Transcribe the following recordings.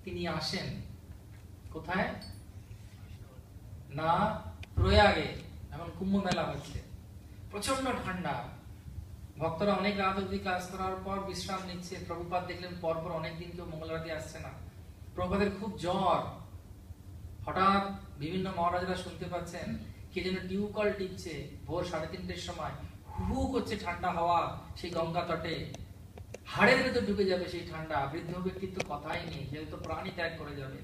তিনি আসেন কোথায় না প্রয়াগে, এখন কুম্ভ মেলা হচ্ছে, প্রচন্ড ঠান্ডা, ভক্তরা অনেক রাত অবধি ক্লাস করার পর বিশ্রাম নিচ্ছে। প্রভুপাদ দেখলেন পরপর অনেকদিন কেউ মঙ্গলারতি আসছে না, প্রভুপাদের খুব জ্বর। হঠাৎ বিভিন্ন মহারাজরা শুনতে পাচ্ছেন কে যেন টিউকল টিপছে, ভোর 3:30-এর সময় হু করছে ঠান্ডা হাওয়া সেই গঙ্গা তটে, হাড়ের ভেতর ঢুকে যাবে সেই ঠান্ডা। বৃদ্ধ ব্যক্তির তো কথাই নেই, যেহেতু প্রাণী ত্যাগ করে যাবে।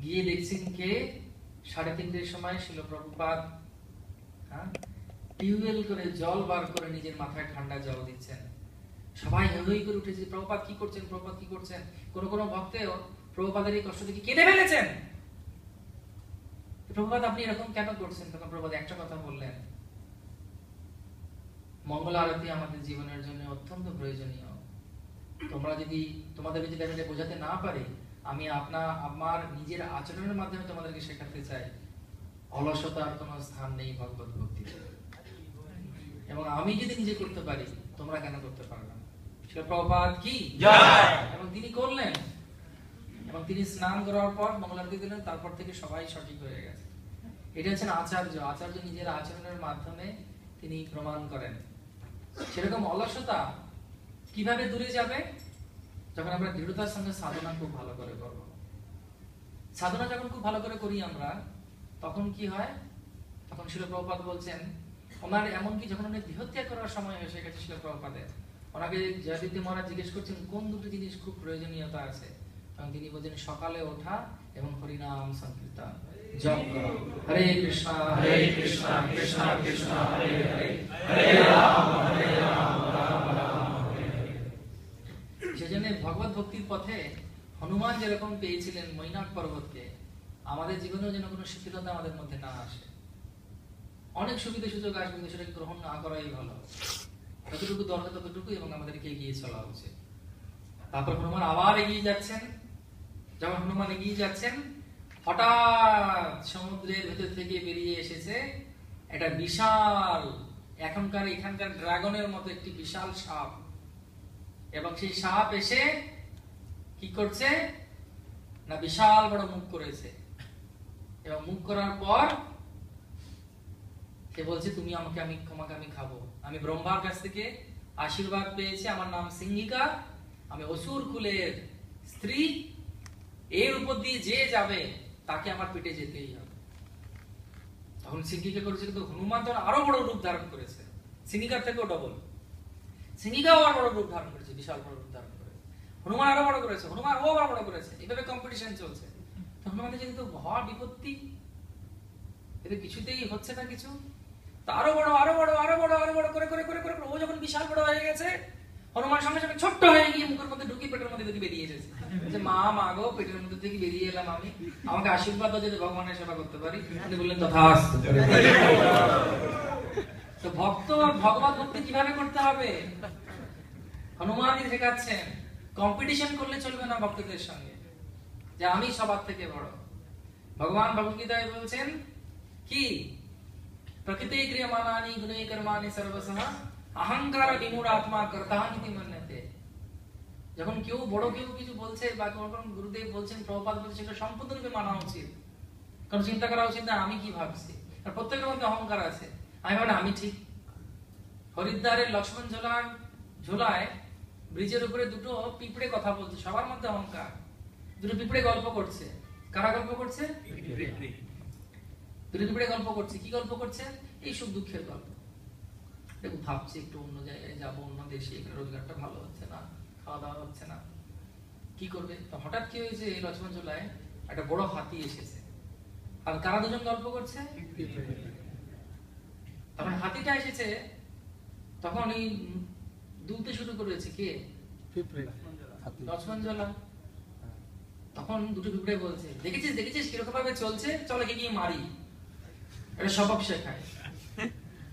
গিয়ে দেখছেন কে 3:30-এর সময় শিল প্রভুপাদ টিউবওয়েল করে জল বার করে নিজের মাথায় ঠান্ডা জল দিচ্ছেন। সবাই হই করে উঠেছে, প্রভুপাদ কি করছেন, প্রভুপাদ কি করছেন। কোন কোন ভক্তেও প্রভুপাদের এই কষ্ট দেখে কেঁদে ফেলেছেন। প্রভুপাদ আপনি এরকম কেন করছেন? তখন প্রভুপাদ একটা কথা বললেন, মঙ্গল আরতি আমাদের জীবনের জন্য অত্যন্ত প্রয়োজনীয়। তোমরা যদি তোমাদের যদি আমি বোঝাতে না পারি, আমি আমার নিজের আচরণের মাধ্যমে তোমাদেরকে শেখাতে চাই অলসতার কোনো স্থান নেই ভগবত ভক্তিতে। এবং আমি যদি নিজে করতে পারি, তোমরা কেন করতে পারবে না? শিল প্রভুপাদ কি জয়। এবং তিনি করলেন, এবং তিনি স্নান করার পর মঙ্গলারতি দিলেন। তারপর থেকে সবাই সঠিক হয়ে গেছে। এটা হচ্ছেন আচার্য। আচার্য নিজের আচরণের মাধ্যমে তিনি প্রমাণ করেন। সেরকম অলসতা কিভাবে দূরে যাবে? যখন আমরা দৃঢ়তার সঙ্গে সাধনা খুব ভালো করে করব। সাধনা যখন খুব ভালো করে করি আমরা, তখন কি হয়? তখন শিল প্রভুপাদ বলছেন, ওনার এমনকি যখন উনি দেহত্যাগ করার সময় এসে গেছে শিল প্রভুপাদের, ওনাকে জয়দীপ্তি মহারাজ জিজ্ঞেস করছেন কোন দুটো জিনিস খুব প্রয়োজনীয়তা আছে। তখন তিনি বলছেন সকালে ওঠা এবং হরিনাম সংকীর্তন জপ করা। হরে কৃষ্ণ কৃষ্ণ কৃষ্ণ হরে হরে, হরে রাম রাম রাম হরে হরে। সেজন্য ভগবত ভক্তির পথে হনুমান যেরকম পেয়েছিলেন মৈনাক পর্বতকে, আমাদের জীবনেও যেন কোনো শিথিলতা আমাদের মধ্যে না আসে। অনেক সুবিধা সুযোগ আসবে, কিন্তু সেটাকে গ্রহণ না করাই ভালো। যতটুকু দরকার ততটুকু, এবং আমাদেরকে এগিয়ে চলা উচিত। তারপর হনুমান আবার এগিয়ে যাচ্ছেন। যখন হনুমান এগিয়ে যাচ্ছেন, হঠাৎ সমুদ্রের ভেতর থেকে বেরিয়ে এসেছে একটা বিশাল, এখানকার ড্রাগনের মতো একটি বিশাল সাপ। এবং সেই সাপ এসে কি করছে না, বিশাল বড় মুখ করেছে। এবং মুখ করার পর সে বলছে, তুমি আমাকে আমি খাবো। আমি ব্রহ্মার কাছ থেকে আশীর্বাদ পেয়েছি, আমার নাম সিংহিকা, আমি অসুর কুলের স্ত্রী, এর উপর দিয়ে যে যাবে তাকে আমার পেটে যেতেই হবে। তখন সিংহিকা করেছে, কিন্তু হনুমান তো আরো বড় রূপ ধারণ করেছে, সিংহিকার থেকেও ডবল। সিংহিকাও আরো বড় রূপ ধারণ করেছে, বিশাল বড় রূপ ধারণ করে। হনুমান আরো বড় করেছে, হনুমান ও আরো বড় করেছে। এইভাবে কম্পিটিশন চলছে। হনুমানের যেহেতু হওয়া বিপত্তি, এতে কিছুতেই হচ্ছে না কিছু। আরো বড় আরো বড় আরো বড় আরো বড় করে করে করে করে ও যখন বিশাল বড় হয়ে গেছে, হনুমান সঙ্গে সঙ্গে ছোট্ট হয়ে গিয়ে মুখের মধ্যে ঢুকি পেটের মধ্যে থেকে বেরিয়ে এসেছে। যে মা গো, পেটের মধ্যে থেকে বেরিয়ে এলাম আমি, আমাকে আশীর্বাদ দাও যাতে ভগবানের সেবা করতে পারি। তিনি বললেন তথাস্তু। তো ভক্ত ভগবত ভক্তি কিভাবে করতে হবে হনুমানই শেখাচ্ছেন। কম্পিটিশন করলে চলবে না ভক্তদের সঙ্গে, যে আমি সবার থেকে বড়। ভগবান ভগবদ্গীতায় বলছেন কি, প্রকৃতি ক্রিয়মাণানি গুণৈ কর্মাণি সর্বসঃ অহংকার বিমূঢ় আত্মা কর্তাহীতি মন্যতে। যখন কেউ বড় কেউ কিছু বলছে বা কোন গুরুদেব বলছেন, প্রভুপাদ বলছেন, সেটা সম্পূর্ণরূপে মানা উচিত। কারণ চিন্তা করা উচিত না আমি কি ভাবছি। আর প্রত্যেকের মধ্যে অহংকার আছে, আমি ভাবনা আমি ঠিক। হরিদ্বারের লক্ষ্মণ ঝোলায় ব্রিজের উপরে দুটো পিঁপড়ে কথা বলছে, সবার মধ্যে অহংকার। দুটো পিঁপড়ে গল্প করছে। কারা গল্প করছে? দুটো পিঁপড়ে গল্প করছে। কি গল্প করছে? এই সুখ দুঃখের গল্প। দেখো ভাবছি একটু অন্য জায়গায় যাবো, অন্য দেশে, এখানে রোজগারটা ভালো হচ্ছে না, খাওয়া দাওয়া হচ্ছে না, কি করবে? তো হঠাৎ কি হয়েছে, এই লক্ষ্মণ ঝোলায় একটা বড় হাতি এসেছে। আর কারা দুজন গল্প করছে? তখন হাতিটা এসেছে, তখন এই দুলতে শুরু করেছে কে? লক্ষ্মণ ঝোলা। তখন দুটো পিঁপড়ে বলছে, দেখেছিস দেখেছিস কিরকম ভাবে চলছে, চল একে গিয়ে মারি, এটা স্বভাব শেখায়।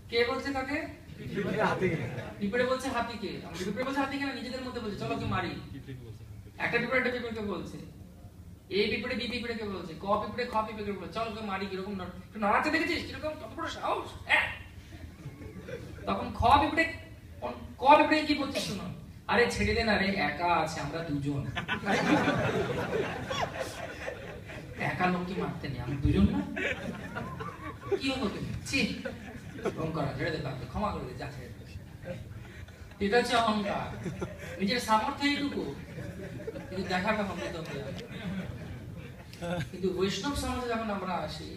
কে বলছে তাকে? পিঁপড়ে বলছে হাতিকে। পিঁপড়ে বলছে হাতিকে না, নিজেদের মধ্যে বলছে চলো কি মারি। একটা পিঁপড়ে একটা পিঁপড়েকে বলছে, এই পিঁপড়ে বি পিঁপড়েকে বলছে, ক পিঁপড়ে খ পিঁপড়েকে বলছে চলো কি মারি। কিরকম নড়াতে দেখেছিস কিরকম, কত বড় সাহস। তখন ক পিঁপড়ে কি বলছে শুনো, আরে ছেড়ে দে না রে, একা আছে, আমরা দুজন। একা লোককে মারতে নেই, আমি দুজন না, কি হলো তুমি, ছি অহংকার, ছেড়ে দে তাকে, ক্ষমা করে দে, যা ছেড়ে দে। এটা হচ্ছে অহংকার, নিজের সামর্থ্য এইটুকু, কিন্তু দেখাটা হবে তো। কিন্তু বৈষ্ণব সমাজে যখন আমরা আসি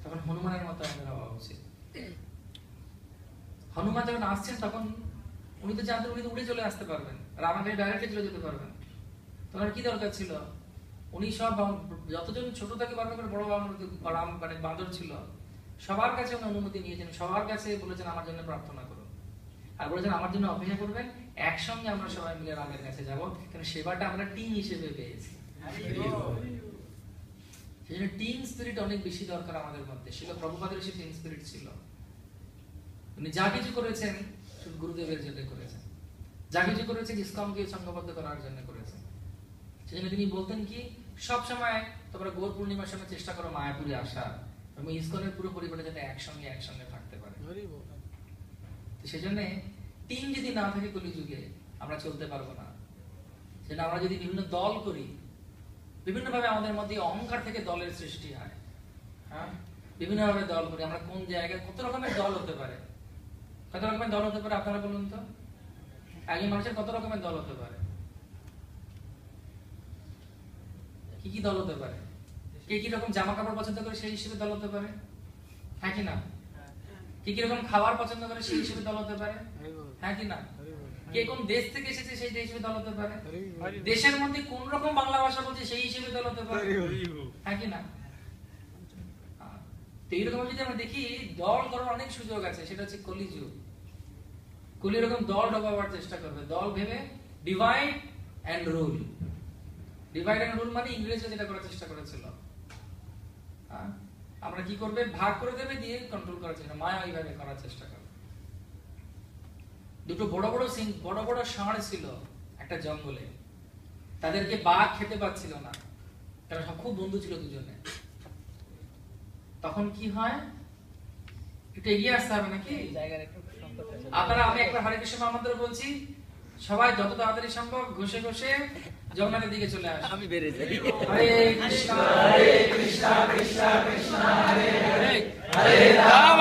তখন হনুমানের মতো আমাদের হওয়া উচিত। হনুমান যখন আসছেন তখন উনি তো জানতেন উনি তো উড়ে চলে আসতে পারবেন, রামাকে ডাইরেক্টলি চলে যেতে পারবেন, তখন কি দরকার ছিল? উনি সব যতজন ছোট থেকে বড় করে বড় রাম মানে বাঁদর ছিল সবার কাছে উনি অনুমতি নিয়েছেন, সবার কাছে বলেছেন আমার জন্য প্রার্থনা করুন, আর বলেছেন আমার জন্য অপেক্ষা করবেন, একসঙ্গে আমরা সবাই মিলে রামের কাছে যাব, কারণ সেবাটা আমরা টিম হিসেবে পেয়েছি। সেজন্য টিম স্পিরিট অনেক বেশি দরকার আমাদের মধ্যে। শিল প্রভুপাদের সেই টিম স্পিরিট ছিল। উনি যা কিছু করেছেন শুধু গুরুদেবের জন্য করেছেন, যা কিছু করেছেন ইসকনকে সংঘবদ্ধ করার জন্য করেছেন। সেজন্য তিনি বলতেন কি, সব সময় তোমরা গৌর পূর্ণিমার সময় চেষ্টা করো মায়াপুরে আসার, এবং ইসকনের পুরো পরিবারে যাতে একসঙ্গে থাকতে পারে। তো সেজন্য টিম যদি না থাকে কলিযুগে আমরা চলতে পারবো না। সেটা আমরা যদি বিভিন্ন দল করি, বিভিন্ন ভাবে আমাদের মধ্যে অহংকার থেকে দলের সৃষ্টি হয়। হ্যাঁ, বিভিন্ন ভাবে দল করি আমরা, কোন জায়গায় কত রকমের দল হতে পারে, কত রকমের দল হতে পারে আপনারা বলুন তো? একজন মানুষের কত রকমের দল হতে পারে? কি কি দল হতে পারে? কে কি রকম জামা কাপড় পছন্দ করে সেই হিসেবে দল হতে পারে, হ্যাঁ কি না? কি কি রকম খাবার পছন্দ করে সেই হিসেবে দল হতে পারে, হ্যাঁ কি না? কে কোন দেশ থেকে এসেছে সেই দেশ হিসেবে দল হতে পারে, দেশের মধ্যে কোন রকম বাংলা ভাষা বলছে সেই হিসেবে দল হতে পারে, হ্যাঁ কি না? তো এইরকম যদি আমরা দেখি দল করার অনেক সুযোগ আছে, সেটা হচ্ছে কলিযুগ। কলি এরকম দল ঢোকাবার চেষ্টা করবে, দল ভেবে divide and rule. Divide and rule মানে ইংরেজরা যেটা করার চেষ্টা করেছিল, আমরা কি করবে, ভাগ করে দেবে, দিয়ে কন্ট্রোল করার চেষ্টা, মায়া এইভাবে করার চেষ্টা করবে। দুটো বড় বড় ষাঁড় ছিল একটা জঙ্গলে, তাদেরকে বাঘ খেতে পাচ্ছিল না, তারা সব খুব বন্ধু ছিল দুজনে। তখন কি হয়, একটু এগিয়ে আসতে হবে নাকি আপনারা? আমি একবার হরে কৃষ্ণ মহামন্ত্র বলছি, সবাই যত তাড়াতাড়ি সম্ভব ঘষে ঘষে জগন্নাথের দিকে চলে আসে। আমি বেরিয়ে যাই। হরে কৃষ্ণ কৃষ্ণ কৃষ্ণ হরে হরে, হরে রাম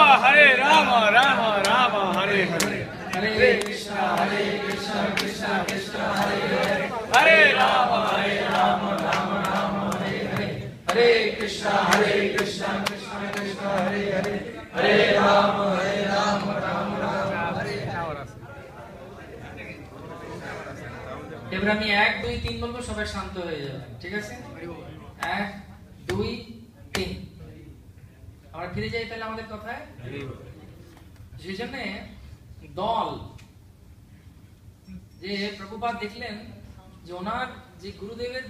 রাম রাম হরে হরে, হরে কৃষ্ণ কৃষ্ণ কৃষ্ণ হরে হরে, হরে রাম রাম রাম হরে হরে, হরে কৃষ্ণ কৃষ্ণ কৃষ্ণ হরে হরে, হরে রাম রাম রাম হরে হরে। এবার আমি 1 2 3 বলবো, সবাই শান্ত হয়ে যাবে, ঠিক আছে? 1 2 3। আমরা ফিরে যাই তাহলে আমাদের কথায়। সেজন্য দল, যে প্রভুপাদ দেখলেন যে ওনার যে গুরুদেবের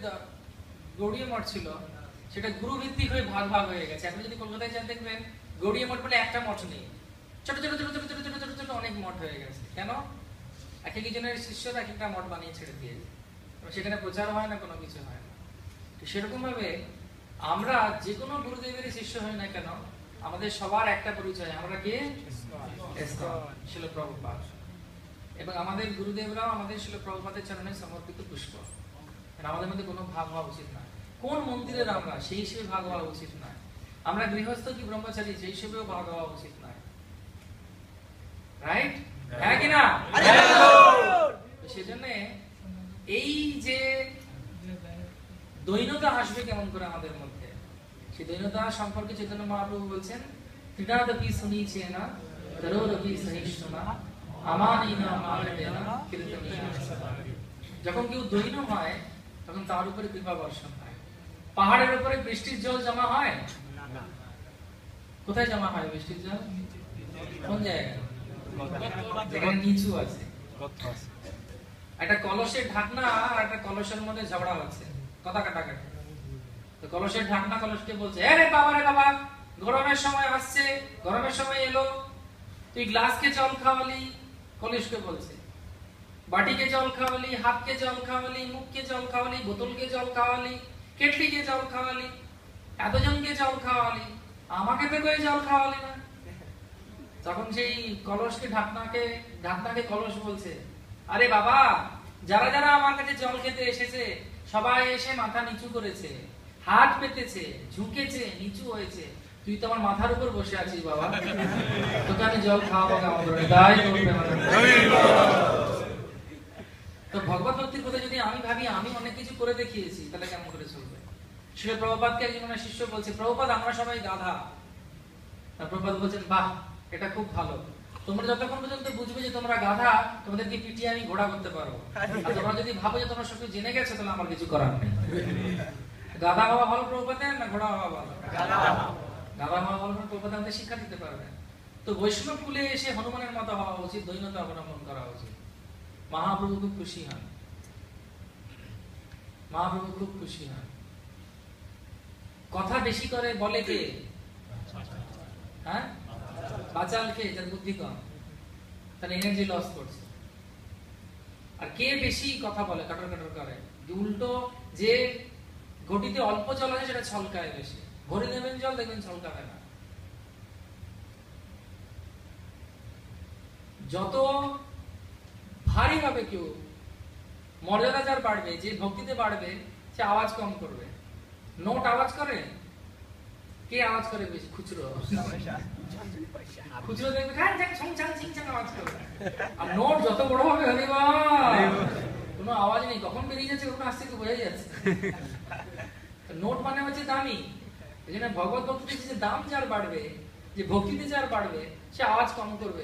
গৌড়ীয় মঠ ছিল সেটা গুরু ভিত্তিক হয়ে ভাগ ভাগ হয়ে গেছে। এখন যদি কলকাতায় যান দেখবেন গৌড়ীয় মঠ বলে একটা মঠ নেই, ছোট ছোট ছোট ছোট ছোট ছোট ছোট ছোট অনেক মঠ হয়ে গেছে। কেন? এক একজনের শিষ্যরা এক একটা মঠ বানিয়ে ছেড়ে দিয়েছে, সেখানে প্রচার হয় না, কোনো কিছু হয় না। সেরকম ভাবে আমরা যে কোনো গুরুদেবের শিষ্য হই না কেন, আমাদের সবার একটা পরিচয়, আমরা কে? শিল প্রভুপাদ। এবং আমাদের গুরুদেবরাও আমাদের শিল প্রভুপাদের চরণে সমর্পিত পুষ্প। আমাদের মধ্যে কোনো ভাগ হওয়া উচিত না। কোন মন্দিরের আমরা সেই হিসেবে ভাগ হওয়া উচিত না। আমরা গৃহস্থ কি ব্রহ্মচারী সেই হিসেবেও ভাগ হওয়া উচিত না, রাইট? হ্যাঁ কি না? সেজন্য এই যে দৈন্যতা আসবে কেমন করে আমাদের মধ্যে, সেই দৈন্যতা সম্পর্কে চৈতন্য মহাপ্রভু বলছেন, ক্রীড়াদপি শুনিছে না তরোরপি সহিষ্ণুনা আমানিনা মারণেনা কীর্তনীয়া। যখন কেউ দৈন্য হয় তখন তার উপরে কৃপা বর্ষণ হয়। পাহাড়ের উপরে বৃষ্টির জল জমা হয় না। কোথায় জমা হয় বৃষ্টির জল? কোন জায়গায়? যেখানে নিচু আছে। একটা কলসের ঢাকনা আর একটা কলসের মধ্যে ঝগড়া হচ্ছে, কথা কাটাকাটি। তো কলসের ঢাকনা কলসকে বলছে, আরে বাবা রে বাবা, গরমের সময় আসছে, গরমের সময় এলো, তুই গ্লাসকে জল খাওয়ালি। কলসকে বলছে, বাটিকে জল খাওয়ালি, হাতকে জল খাওয়ালি, মুখকে জল খাওয়ালি, বোতলকে জল খাওয়ালি, কেটলিকে জল খাওয়ালি, এতজনকে জল খাওয়ালি, আমাকে তো কই জল খাওয়ালি না। তখন সেই কলসকে ঢাকনাকে কলস বলছে, আরে বাবা, যারা যারা আমার কাছে জল খেতে এসেছে সবাই এসে মাথা নিচু করেছে, হাত পেতেছে, ঝুঁকেছে, নিচু হয়েছে, তুই তো আমার মাথার উপর বসে আছিস বাবা, তোকে আমি জল খাওয়াবো কেমন করে, তাই বলবে মানে। তো ভগবত ভক্তির কথা যদি আমি ভাবি আমি অনেক কিছু করে দেখিয়েছি, তাহলে কেমন করে চলবে? শ্রীল প্রভুপাদকে একজন ওনার শিষ্য বলছে, প্রভুপাদ আমরা সবাই গাধা। প্রভুপাদ বলছেন, বাহ, এটা খুব ভালো, তোমরা যতক্ষণ পর্যন্ত বুঝবে যে তোমরা গাধা, তোমাদেরকে পিটিয়ে আমি ঘোড়া করতে পারবো। আর তোমরা যদি ভাবো যে তোমরা সব জেনে গেছো, তাহলে আমার কিছু করার নেই। গাধা হওয়া ভালো প্রভুপাদের না ঘোড়া হওয়া ভালো? গাধা হওয়া ভালো, প্রভুপাদ আমাদের শিক্ষা দিতে পারবেন। তো বৈষ্ণব কুলে এসে হনুমানের মতো হওয়া উচিত, দৈন্যতা অবলম্বন করা উচিত। মহাপ্রভু খুব খুশি হন, মহাপ্রভু খুব খুশি হন। কথা বেশি করে বলে কে? হ্যাঁ, বাচাল কে? যার বুদ্ধি কম, তার এনার্জি লস করছে। আর কে বেশি কথা বলে, কাটর কাটর করে, উল্টো যে ঘটিতে অল্প জল আছে সেটা ছলকায় বেশি। ভরে নেবেন জল, দেখবেন ছলকাবে না। যত ভারী হবে কেউ, মর্যাদা যার বাড়বে, যে ভক্তিতে বাড়বে, সে আওয়াজ কম করবে। নোট আওয়াজ করে, কে আওয়াজ করে বেশি? খুচরো। খুচরো দেখবে আওয়াজ করবে। আর নোট যত বড় হবে, কোনো আওয়াজ নেই, কখন বেরিয়ে যাচ্ছে কখন আসছে বোঝা যাচ্ছে। নোট মানে হচ্ছে দামি। এই জন্য ভগবত ভক্তিতে যে দাম যার বাড়বে, যে ভক্তিতে যার বাড়বে, সে আওয়াজ কম করবে,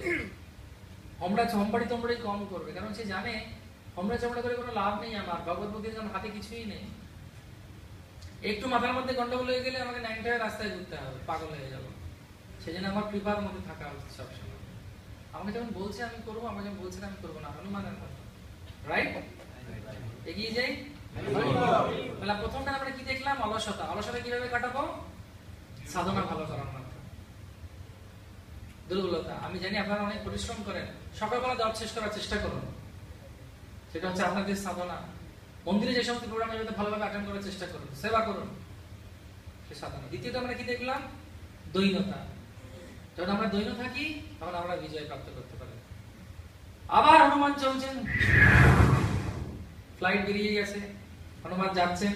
হমড়া চম্বাড়ি টম্বাড়ি কম করবে। কারণ সে জানে হমড়া চমড়া করে কোনো লাভ নেই আমার, ভগবত ভক্তির আমার হাতে কিছুই নেই। একটু মাথার মধ্যে গন্ডগোল হয়ে গেলে আমাকে ন্যাংটা হয়ে রাস্তায় ঘুরতে হবে, পাগল হয়ে যাবো। সেজন্য আমার কৃপার মধ্যে থাকা উচিত সবসময়। আমাকে যখন বলছে আমি করবো, আমাকে যখন বলছে আমি করবো না, হনুমানের মতো। রাইট? এগিয়ে যাই। তাহলে প্রথমটা আমরা কি দেখলাম? অলসতা। অলসতা কিভাবে কাটাবো? সাধনা ভালো করার মাধ্যমে। দুর্বলতা, আমি জানি আপনারা অনেক পরিশ্রম করেন, সকালবেলা জব শেষ করার চেষ্টা করুন, সেটা হচ্ছে আপনাদের সাধনা। মন্দিরে যে সমস্ত প্রোগ্রাম যাতে ভালোভাবে অ্যাটেন্ড করার চেষ্টা করুন, সেবা করুন, সে সাধনা। দ্বিতীয়ত আমরা কি দেখলাম? দৈন্যতা। যখন আমরা দৈন্য থাকি, তখন আমরা বিজয় প্রাপ্ত করতে পারি। আবার হনুমান চলছেন, ফ্লাইট বেরিয়ে গেছে, হনুমান যাচ্ছেন,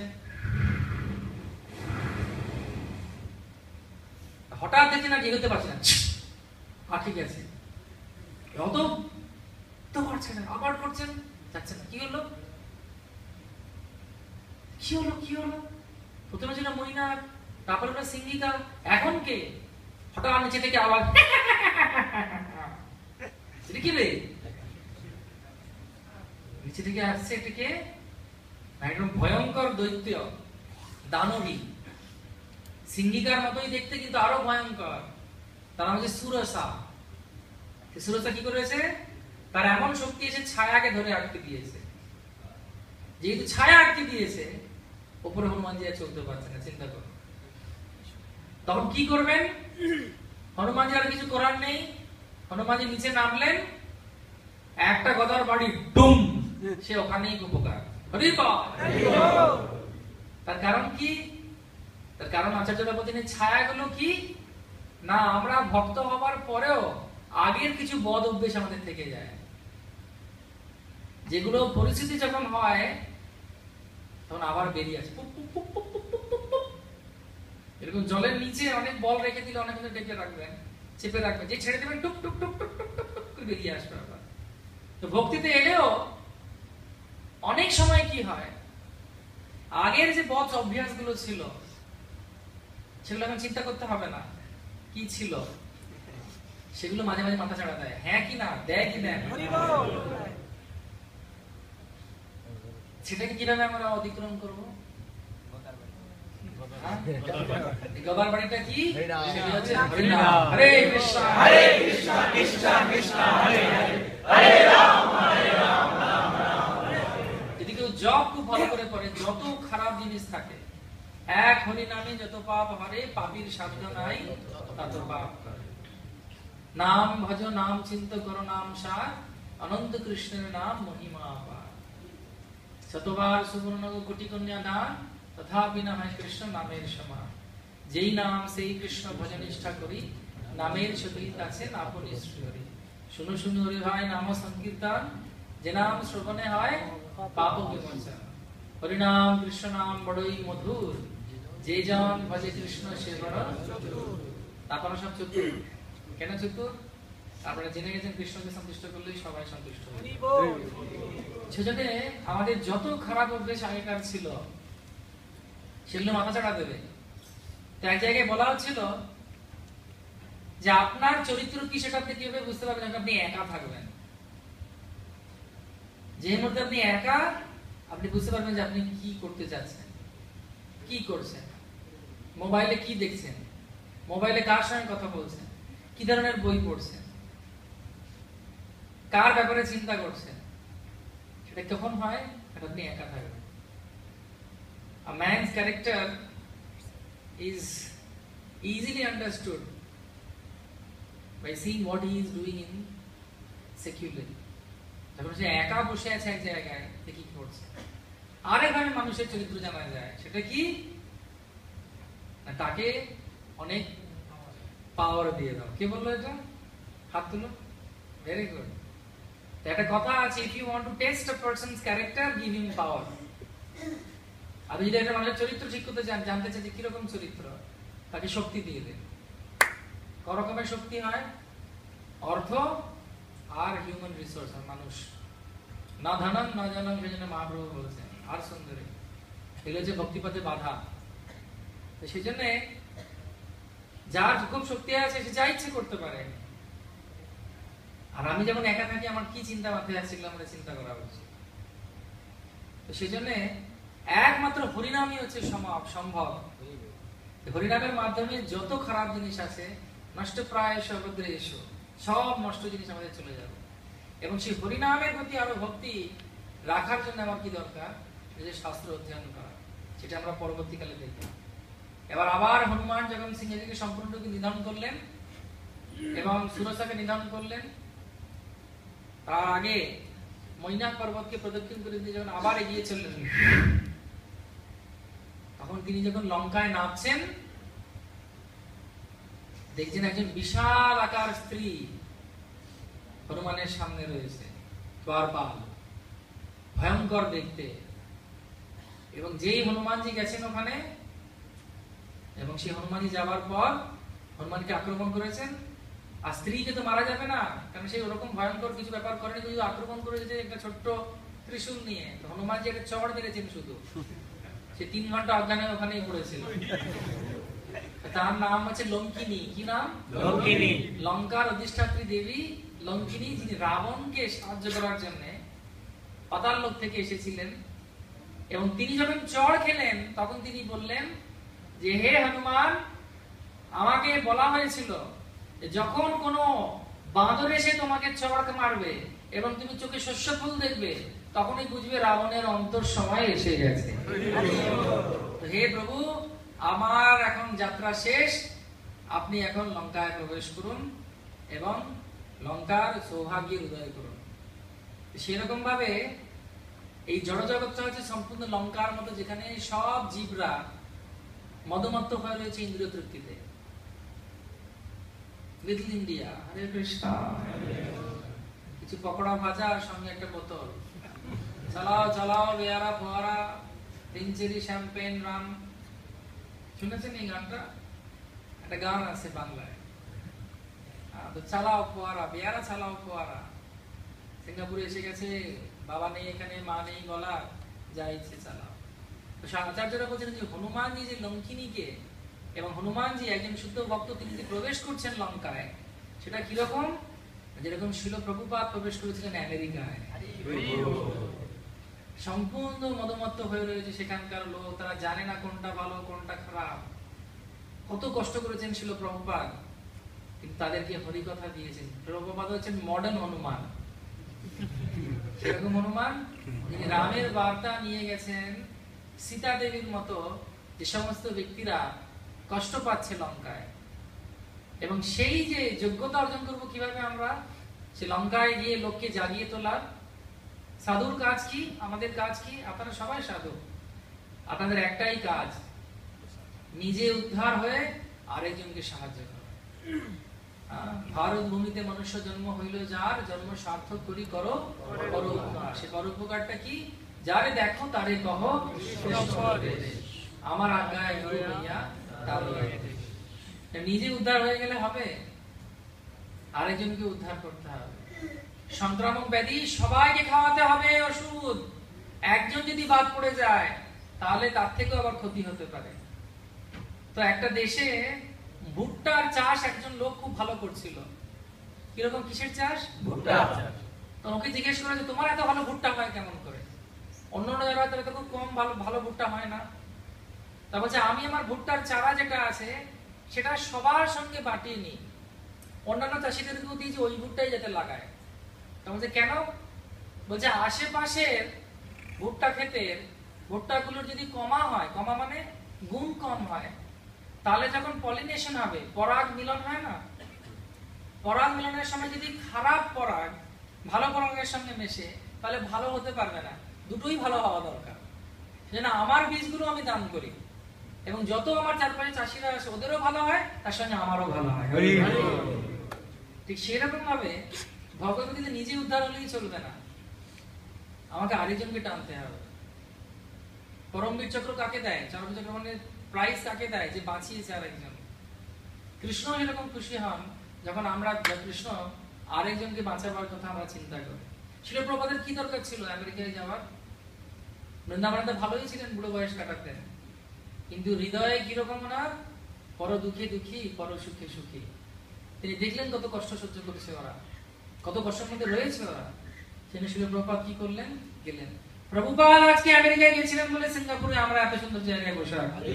হঠাৎ দেখছেন আর এগোতে পারছে না, ঠিক আছে, অত তো পারছে না, আবার করছেন, যাচ্ছে না। কি হলো? কি হলো? কি হলো? প্রথমে ছিল মৈনাক, তারপরে সিঙ্গিকা, এখন কে? হঠাৎ নিচে থেকে আওয়াজ, কি রে? নিচে থেকে আসছে এটাকে একদম ভয়ঙ্কর দৈত্য, দানবী, সিঙ্গিকার মতোই দেখতে কিন্তু আরো ভয়ঙ্কর। তার হচ্ছে সুরসা। সুরসা কি করেছে? তার এমন শক্তি এসে ছায়াকে ধরে আটকে দিয়েছে। যেহেতু ছায়া আটকে দিয়েছে, উপরে হনুমানজি আর চলতে পারছে না। চিন্তা করুন, তখন কি করবেন? হনুমানজি আর কিছু করার নেই, হনুমানজি নিচে নামলেন, একটা গদার বাড়ি ডুম, সে ওখানেই উপকার। তার কারণ কি? তার কারণ আচার্যরা বলছেন ছায়াগুলো কি না, আমরা ভক্ত হবার পরেও আগের কিছু বদ অভ্যেস আমাদের থেকে যায়, যেগুলো পরিস্থিতি যখন হয় তখন আবার বেরিয়ে আসে। এরকম জলের নিচে অনেক বল রেখে দিলে অনেক কিছু ডেকে রাখবেন, চেপে রাখবেন, যে ছেড়ে দেবেন টুক টুক টুক টুক টুক টুক টুক করে বেরিয়ে আসবে আবার। তো ভক্তিতে এলেও অনেক সময় কি হয়, আগের যে বদ অভ্যাস গুলো ছিল সেগুলো এখন চিন্তা করতে হবে না কি ছিল, সেগুলো মাঝে মাঝে মাথা ছাড়া দেয়। হ্যাঁ কি না, দেয় কি দেয়? সেটাকে কিভাবে আমরা অতিক্রম করবো? গবার বাড়িটা কি? হরে কৃষ্ণ হরে কৃষ্ণ কৃষ্ণ কৃষ্ণ হরে হরে, হরে রাম রাম রাম হরে হরে। যদি কেউ জপ খুব ভালো করে করে, যত খারাপ জিনিস থাকে, এক হরি নামে যত পাপ হরে, পাপীর সাধ্য নাই তত পাপ করে। নাম ভজ নাম চিন্ত করো নাম সার, অনন্ত কৃষ্ণের নাম মহিমা পার। শতবার সুবর্ণ কোটি কন্যা দান, তথাপি না হয় কৃষ্ণ নামের সমান। যেই নাম সেই কৃষ্ণ ভজন নিষ্ঠা করি, নামের সহিত আছেন আপনি শ্রী। শুনো শুনো হরি ভাই নাম সংকীর্তন, যে নাম শ্রবণে হয় পাপ বিমোচন। হরিনাম কৃষ্ণ নাম বড়ই মধুর, যে জন ভজে কৃষ্ণ সে বড়, তারপরে সব চতুর। কেন চতুর? আপনারা জেনে গেছেন কৃষ্ণকে সন্তুষ্ট করলেই সবাই সন্তুষ্ট হবে। সেজন্য আমাদের যত খারাপ অভ্যেস আগেকার ছিল সেগুলো মাথা চাড়া দেবে। তো এক জায়গায় বলা হচ্ছিল যে আপনার চরিত্র কি সেটা আপনি কিভাবে বুঝতে পারবেন? যখন আপনি একা থাকবেন, যে মুহূর্তে আপনি একা, আপনি বুঝতে পারবেন যে আপনি কি করতে চাচ্ছেন, কি করছেন, মোবাইলে কি দেখছেন, মোবাইলে কার সঙ্গে কথা বলছেন, কি ধরনের বই পড়ছেন, কার ব্যাপারে চিন্তা করছেন। সেটা কখন হয়? আপনি একা থাকবেন। A man's character is easily understood by seeing what he is doing in secular. যখন সে একা বসে আছে এক জায়গায়, কি করছে। আরেকভাবে মানুষের চরিত্র জানা যায়, সেটা কি? তাকে অনেক পাওয়ার দিয়ে দাও। কে বললো এটা? হাত তুলো। Very good. একটা কথা আছে, if you want to test a person's character, give him power. আপনি যদি একটা মানুষের চরিত্র ঠিক করতে চান, জানতে চান যে কিরকম চরিত্র, তাকে শক্তি দিয়ে দেন। ক রকমের শক্তি হয়? অর্থ আর হিউম্যান রিসোর্স, আর মানুষ। না ধনং না জনং, সেজন্য মহাপ্রভু বলেছেন। আর সুন্দরী, এগুলো হচ্ছে ভক্তিপথে বাধা। তো সেই জন্য যার খুব শক্তি আছে সে যা ইচ্ছে করতে পারে। আর আমি যখন একা থাকি, আমার কি চিন্তা মাথায় আসছিল, আমাদের চিন্তা করা উচিত। তো সেই জন্য একমাত্র হরিনামই হচ্ছে সম্ভব। হরিনামের মাধ্যমে যত খারাপ জিনিস আছে, নষ্ট প্রায় সর্বত্রে এসো, সব নষ্ট জিনিস আমাদের চলে যাবে। এবং সেই হরিনামের প্রতি আরো ভক্তি রাখার জন্য আমার কি দরকার? যে শাস্ত্র অধ্যয়ন করা, সেটা আমরা পরবর্তীকালে দেখব। এবার আবার হনুমান যখন সিংহজিকে সম্পূর্ণরূপে নিধন করলেন এবং সুরসাকে নিধন করলেন, তার আগে মৈনাক পর্বতকে প্রদক্ষিণ করে দিয়ে যখন আবার এগিয়ে চললেন, তখন তিনি যখন লঙ্কায় নামছেন, দেখছেন একজন বিশাল আকার স্ত্রী হনুমানের সামনে রয়েছে, দ্বারপাল, ভয়ঙ্কর দেখতে। এবং যেই হনুমানজি গেছেন ওখানে, এবং সেই হনুমানজি যাবার পর হনুমানকে আক্রমণ করেছেন। আর স্ত্রীকে তো মারা যাবে না, কারণ সেই ওরকম ভয়ঙ্কর কিছু ব্যাপার করেনি, কিন্তু আক্রমণ করেছে একটা ছোট্ট ত্রিশূল নিয়ে। হনুমানজি একটা চড় মেরেছেন শুধু, সে 3 ঘন্টা অজ্ঞানে ওখানেই পড়েছিল। তার নাম হচ্ছে লঙ্কিনী। কি নাম? লঙ্কিনী। লঙ্কার অধিষ্ঠাত্রী দেবী লঙ্কিনী, যিনি রাবণকে সাহায্য করার জন্য পাতাল লোক থেকে এসেছিলেন। এবং তিনি যখন চড় খেলেন, তখন তিনি বললেন যে হে হনুমান, আমাকে বলা হয়েছিল যখন কোনো বাঁদর এসে তোমাকে চড় মারবে এবং তুমি চোখে শস্য ফুল দেখবে, তখনই বুঝবে রাবণের অন্তর সময় এসে গেছে। হে প্রভু, আমার এখন যাত্রা শেষ, আপনি এখন লঙ্কায় প্রবেশ করুন এবং লঙ্কার সৌভাগ্যের উদয় করুন। সেরকম ভাবে এই জড়জগৎটা হচ্ছে সম্পূর্ণ লঙ্কার মতো, যেখানে সব জীবরা মদমত্ত হয়ে রয়েছে ইন্দ্রিয় তৃপ্তিতে। লিটল ইন্ডিয়া, হরে কৃষ্ণ। কিছু পকোড়া ভাজা আর সঙ্গে একটা বোতল, চালাও চালাও বেয়ারা ফোয়ারা, তিনচেরি শ্যাম্পেন রাম। শুনেছেন এই গানটা? একটা গান আছে বাংলায়, তো চালাও ফোয়ারা, বেয়ারা চালাও ফোয়ারা। সিঙ্গাপুরে এসে গেছে, বাবা নেই এখানে, মা নেই গলা, যা ইচ্ছে চালাও। তো আচার্যরা বলছেন যে হনুমানজি যে লঙ্কিনীকে, এবং হনুমানজি একজন শুদ্ধ ভক্ত, তিনি যে প্রবেশ করছেন লঙ্কায়, সেটা কিরকম? যেরকম শিল প্রভুপাদ প্রবেশ করেছিলেন আমেরিকায়। সম্পূর্ণ মদমত্ত হয়ে রয়েছে সেখানকার লোক, তারা জানে না কোনটা ভালো কোনটা খারাপ। কত কষ্ট করেছেন শিল প্রভুপাদ, কিন্তু তাদেরকে হরি কথা দিয়েছেন। প্রভুপাদ হচ্ছেন মডার্ন হনুমান। সেরকম হনুমান যিনি রামের বার্তা নিয়ে গেছেন সীতা দেবীর মতো যে সমস্ত ব্যক্তিরা কষ্ট পাচ্ছে লঙ্কায়, এবং সেই যে যোগ্যতা অর্জন করবো কিভাবে আমরা, সে লঙ্কায় গিয়ে লোককে জাগিয়ে তোলার। সাধুর কাজ কি? আমাদের কাজ কি? আপনারা সবাই সাধু, আপনাদের একটাই কাজ, নিজে উদ্ধার হয়ে আরেকজনকে সাহায্য করা। ভারত ভূমিতে মনুষ্য জন্ম হইল যার, জন্ম সার্থক করি করো পরোপকার। সে পরোপকারটা কি? যারে দেখো তারে কহ। আমার আজ্ঞায় গুরু হইয়া তার নিজে উদ্ধার হয়ে গেলে হবে, আরেকজনকে উদ্ধার করতে হবে। সংক্রামক ব্যাধি সবাইকে খাওয়াতে হবে ওষুধ। একজন যদি বাদ পড়ে যায় তাহলে তার থেকেও আবার ক্ষতি হতে পারে। তো একটা দেশে ভুট্টার চাষ একজন লোক খুব ভালো করছিল। কিরকম, কিসের চাষ? ভুট্টা চাষ। তো ওকে জিজ্ঞেস করে যে তোমার এত ভালো ভুট্টা হয় কেমন করে? অন্য অন্য জায়গায় তো খুব কম ভালো ভুট্টা হয় না। তা বলছে আমি আমার ভুট্টার চারা যেটা আছে সেটা সবার সঙ্গে বাটিয়ে নিই, অন্যান্য চাষিদেরকেও দিই যে ওই ভুট্টাই যাতে লাগায়। তা বলছে কেন? বলছে আশেপাশের ভুট্টা ক্ষেতের ভুট্টাগুলোর যদি কমা হয়, কমা মানে গুণ কম হয়, তাহলে যখন পলিনেশন হবে, পরাগ মিলন হয় না, পরাগ মিলনের সময় যদি খারাপ পরাগ ভালো পরাগের সঙ্গে মেশে তাহলে ভালো হতে পারবে না। দুটোই ভালো হওয়া দরকার। সেজন্য আমার বীজগুলো আমি দান করি, এবং যত আমার চারপাশে চাষিরা আছে ওদেরও ভালো হয়, তার সঙ্গে আমারও ভালো হয়। ঠিক সেরকম ভাবে ভগবান কিন্তু নিজে উদ্ধার হলেই চলবে না, আমাকে আরেকজনকে টানতে হবে। পরমবীর চক্র কাকে দেয়? চরম চক্র মানে প্রাইজ কাকে দেয়? যে বাঁচিয়েছে আরেকজন। কৃষ্ণ এরকম খুশি হন যখন আমরা কৃষ্ণ আরেকজনকে বাঁচাবার কথা আমরা চিন্তা করি। শিল প্রভুপাদের কি দরকার ছিল আমেরিকায় যাওয়ার? বৃন্দাবনে ভালোই ছিলেন, বুড়ো বয়স কাটাতেন, কিন্তু হৃদয়ে কিরকম ওনার? পর দুঃখে দুঃখী, পর সুখে সুখী। তিনি দেখলেন কত কষ্ট সহ্য করেছে ওরা, কত কষ্টের মধ্যে রয়েছে ওরা। সেখানে শিল প্রভুপাদ কি করলেন? গেলেন। প্রভুপাদ আজকে আমেরিকায় গেছিলেন বলে সিঙ্গাপুরে আমরা এত সুন্দর জায়গায় বসে আছি।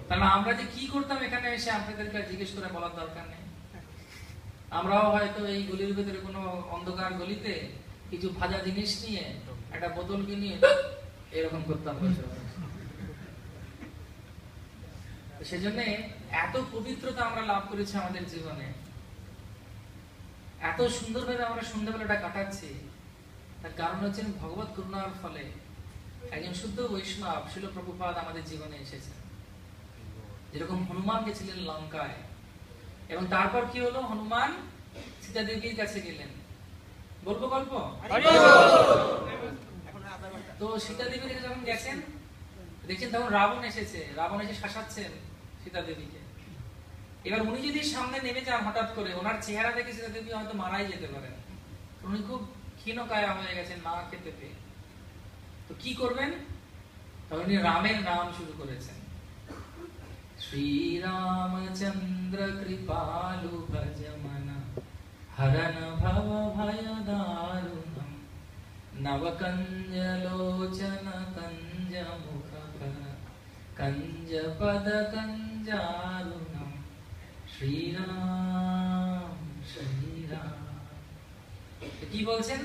তাহলে আমরা যে কি করতাম এখানে এসে আপনাদেরকে জিজ্ঞেস করে বলার দরকার নেই। আমরাও হয়তো এই গলির ভেতরে কোনো অন্ধকার গলিতে কিছু ভাজা জিনিস নিয়ে একটা বোতল কিনে এরকম করতাম। সেজন্য এত পবিত্রতা আমরা লাভ করেছি আমাদের জীবনে, এত সুন্দরভাবে আমরা সন্ধ্যাবেলাটা কাটাচ্ছি, তার কারণ হচ্ছে ভগবত করুণার ফলে একজন শুদ্ধ বৈষ্ণব শিল প্রভুপাদ আমাদের জীবনে এসেছেন। যেরকম হনুমান গেছিলেন লঙ্কায়, এবং তারপর কি হলো? হনুমান সীতা দেবীর কাছে গেলেন। বলবো গল্প? তো সীতা দেবীর কাছে যখন গেছেন, দেখছেন তখন রাবণ এসেছে। রাবণ এসে শাসাচ্ছেন সীতা দেবীকে। এবার উনি যদি সামনে নেমে যান হঠাৎ করে, ওনার চেহারা দেখে সীতা দেবী হয়তো মারাই যেতে পারেন। উনি খুব ক্ষীণকায়া হয়ে গেছেন না খেতে পেয়ে। তো কি করবেন? তখন উনি রামের নাম শুরু করেছেন। শ্রীরামচন্দ্র কৃপালু ভজমন হরণ ভব ভয় দারুণম নবকঞ্জ লোচন কঞ্জ মুখ কঞ্জ পদ কঞ্জারুণম শ্রীরাম শ্রীরাম। কি বলছেন?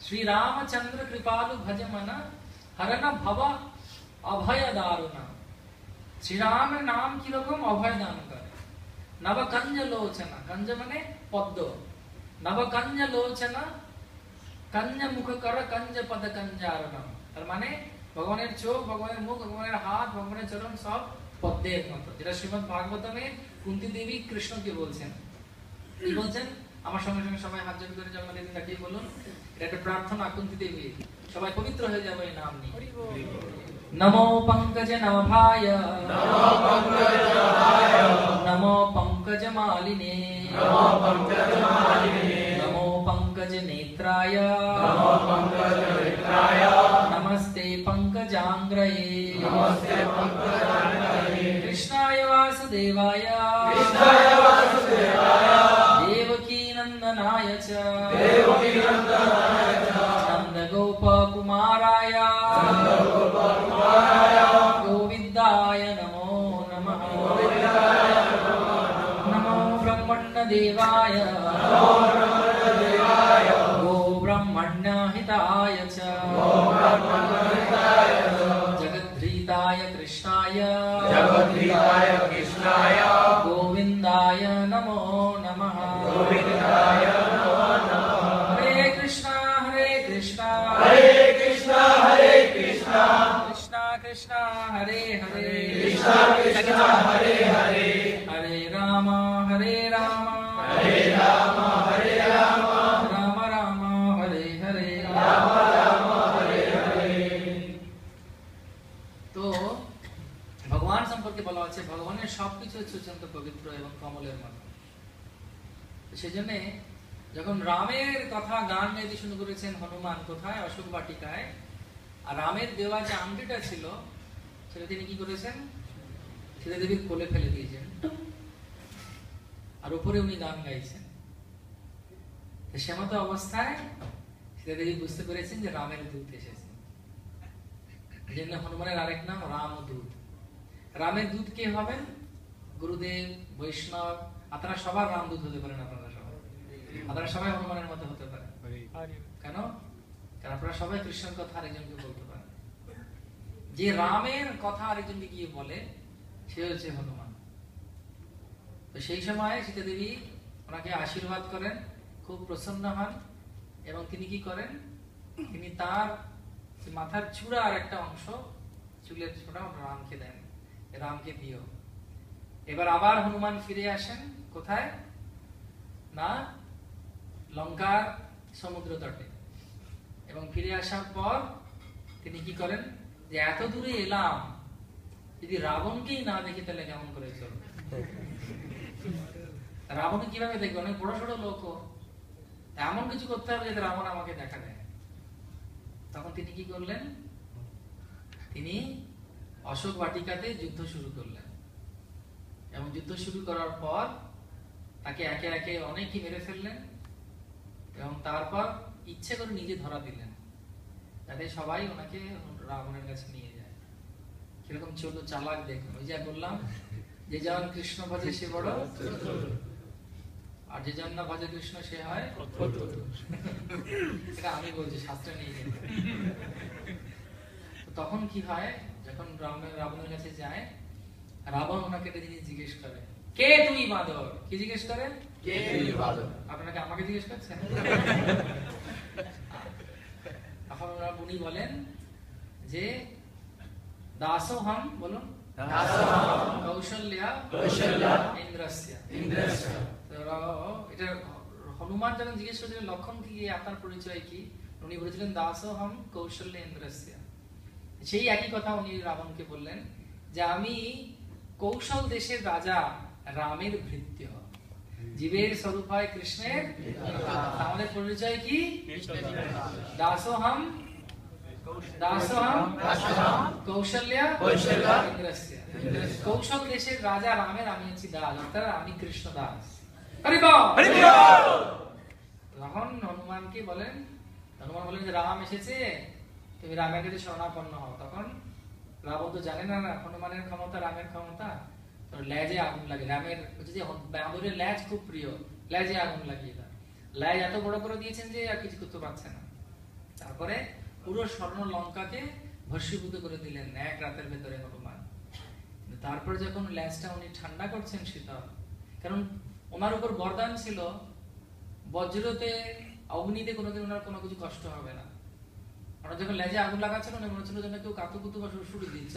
শ্রীরামচন্দ্র কৃপালু ভজমন হরণ ভব অভয় দারুণম। শ্রীরামের নাম কিরকম? অভয় দান করে। নবকঞ্জ লোচনা, কঞ্জ মানে পদ্ম, নবকঞ্জ লোচনা কঞ্জ মুখ কর কঞ্জ পদ কঞ্জারণম। তার মানে ভগবানের চোখ, ভগবানের মুখ, ভগবানের হাত, ভগবানের চরণ সব পদ্মের মতো। যেটা শ্রীমদ্ ভাগবতমে কুন্তী দেবী কৃষ্ণকে বলছেন। কি বলছেন? আমার সঙ্গে সঙ্গে সবাই হাত জোড় করে জগন্নাথ দেবী বলুন। এটা একটা প্রার্থনা কুন্তী দেবী। সবাই পবিত্র হয়ে যাবে এই নাম নিয়ে। नमो पंकज नाभाय, नमो पंकज नाभाय, नमो पंकज मालिने, नमो पंकज मालिने, नमो पंकज नेत्राय, नमो पंकज नेत्राय, नमस्ते पंकजांग्रये, नमस्ते पंकजांग्रये, कृष्णाय वासुदेवाय, कृष्णाय वासुदेवाय, देवकी नंदनाय च, देवकी नंदनाय च, नंद गोप कुमाराय, नंद गोप गोविंदाय नमो नमः, गोविंदाय नमो नमः, नमो ब्रह्मण्य देवाय, नमो ब्रह्मण्य देवाय, गो ब्रह्मण्य हिताय च, गो ब्रह्मण्य हिताय च, जगद्धिताय कृष्णाय, जगद्धिताय कृष्णाय, गोविंदाय नमो नमः, गोविंदाय नमो नमः। हरे कृष्णा हरे कृष्णा, हरे कृष्णा हरे कृष्णा, कृष्णा हरे हरे, कृष्णा कृष्णा हरे हरे, हरे राम हरे राम, हरे राम हरे राम, राम राम हरे हरे, राम राम हरे हरे। तो ভগবান সম্পর্কে বলা আছে ভগবানের সবকিছু হচ্ছে অত্যন্ত পবিত্র এবং কমলের মতো। সেজন্য যখন রামের কথা গান গাইতে শুরু করেছেন হনুমান, কোথায়? অশোক বাটিকায়। আর রামের দেওয়া যে আংটিটা ছিল সেটা তিনি কি করেছেন? সীতা দেবীর কোলে ফেলে দিয়েছেন, আর উপরে উনি গান গাইছেন। সেমতো অবস্থায় সীতা দেবী বুঝতে পেরেছেন যে রামের দূত এসেছে। এই জন্য হনুমানের আরেক নাম রামদূত। রামের দূত কে হবেন? গুরুদেব, বৈষ্ণব। আপনারা সবার রামদূত হতে পারেন, আপনারা সবাই হনুমানের মতো হতে পারেন। কেন? কারণ আপনারা সবাই কৃষ্ণের কথা আরেকজনকে বলতে পারেন। যে রামের কথা আরেকজনকে গিয়ে বলে সে হচ্ছে হনুমান। তো সেই সময় সীতা দেবী ওনাকে আশীর্বাদ করেন, খুব প্রসন্ন হন, এবং তিনি কি করেন? তিনি তার মাথার চূড়া আর একটা অংশ, চুলের ছোটা রামকে দেন, রামকে দিও। এবার আবার হনুমান ফিরে আসেন কোথায়? না, লঙ্কার সমুদ্র তটে। এবং ফিরে আসার পর তিনি কি করেন? যে এত দূরে এলাম, যদি রাবণকেই না দেখি তাহলে কেমন করে চলবে? রাবণকে কিভাবে দেখবে? অনেক বড় সড়ো লোক, এমন কিছু করতে হবে যাতে রাবণ আমাকে দেখা দেয়। তখন তিনি কি করলেন? তিনি অশোক বাটিকাতে যুদ্ধ শুরু করলেন, এবং যুদ্ধ শুরু করার পর তাকে একে একে অনেকই মেরে ফেললেন, এবং তারপর ইচ্ছে করে নিজে ধরা দিলেন যাতে সবাই ওনাকে রাবণের কাছে নিয়ে যায়। কিরকম ছোট চালাক দেখুন। ওই যা বললাম, যে যেমন কৃষ্ণ ভজে সে বড়, আর যে জন না ভজে কৃষ্ণ সে হয়। এটা আমি বলছি, শাস্ত্রে নেই। তখন কি হয়? যখন রাবণের কাছে যায়, রাবণ ওনাকে একটা জিনিস জিজ্ঞেস করে, কে তুই বাঁদর? কি জিজ্ঞেস করেন? কে তুই বাঁদর? আপনাকে আমাকে জিজ্ঞেস করছেন? তখন উনি বলেন যে দাসোহম, বলুন, কৌশল্যা ইন্দ্রস্য। এটা হনুমান যখন জিজ্ঞেস করেছিলেন লক্ষণ কি, আপনার পরিচয় কি, উনি বলেছিলেন দাসোহম কৌশল্যা ইন্দ্রস্য। সেই একই কথা উনি রাবণকে বললেন যে আমি কৌশল দেশের রাজা রামের ভৃত্য, জীবের স্বরূপ হয় কৃষ্ণের। আমাদের পরিচয় কি? দাসোহম কৌশল্যা ইন্দ্রস্য। কৌশল দেশের রাজা রামের আমি হচ্ছি দাস, অর্থাৎ আমি কৃষ্ণ দাস। তখন হনুমানকে বলেন, হনুমান বলেন যে রাম এসেছে, তুমি রামের কাছে শরণাপন্ন হও। তখন রাবণ তো জানে না হনুমানের ক্ষমতা, রামের ক্ষমতা। লেজে আগুন লাগে। রামের যে বাঁদরের লেজ খুব প্রিয়, লেজে আগুন লাগিয়ে দেয়। লেজ এত বড় করে দিয়েছেন যে আর কিছু করতে পারছে না। তারপরে পুরো স্বর্ণ লঙ্কাকে ভস্মীভূত করে দিলেন এক রাতের ভেতরে হনুমান। তারপরে যখন লেজটা উনি ঠান্ডা করছেন শীতল, কারণ ওনার উপর বরদান ছিল বজ্রতে, অগ্নিতে কোনোদিন ওনার কোনো কিছু কষ্ট হবে না। ওনার যখন লেজে আগুন লাগাচ্ছিল মনে হচ্ছিল যেন কেউ কাতুকুতু বা সুরসুরি দিচ্ছে,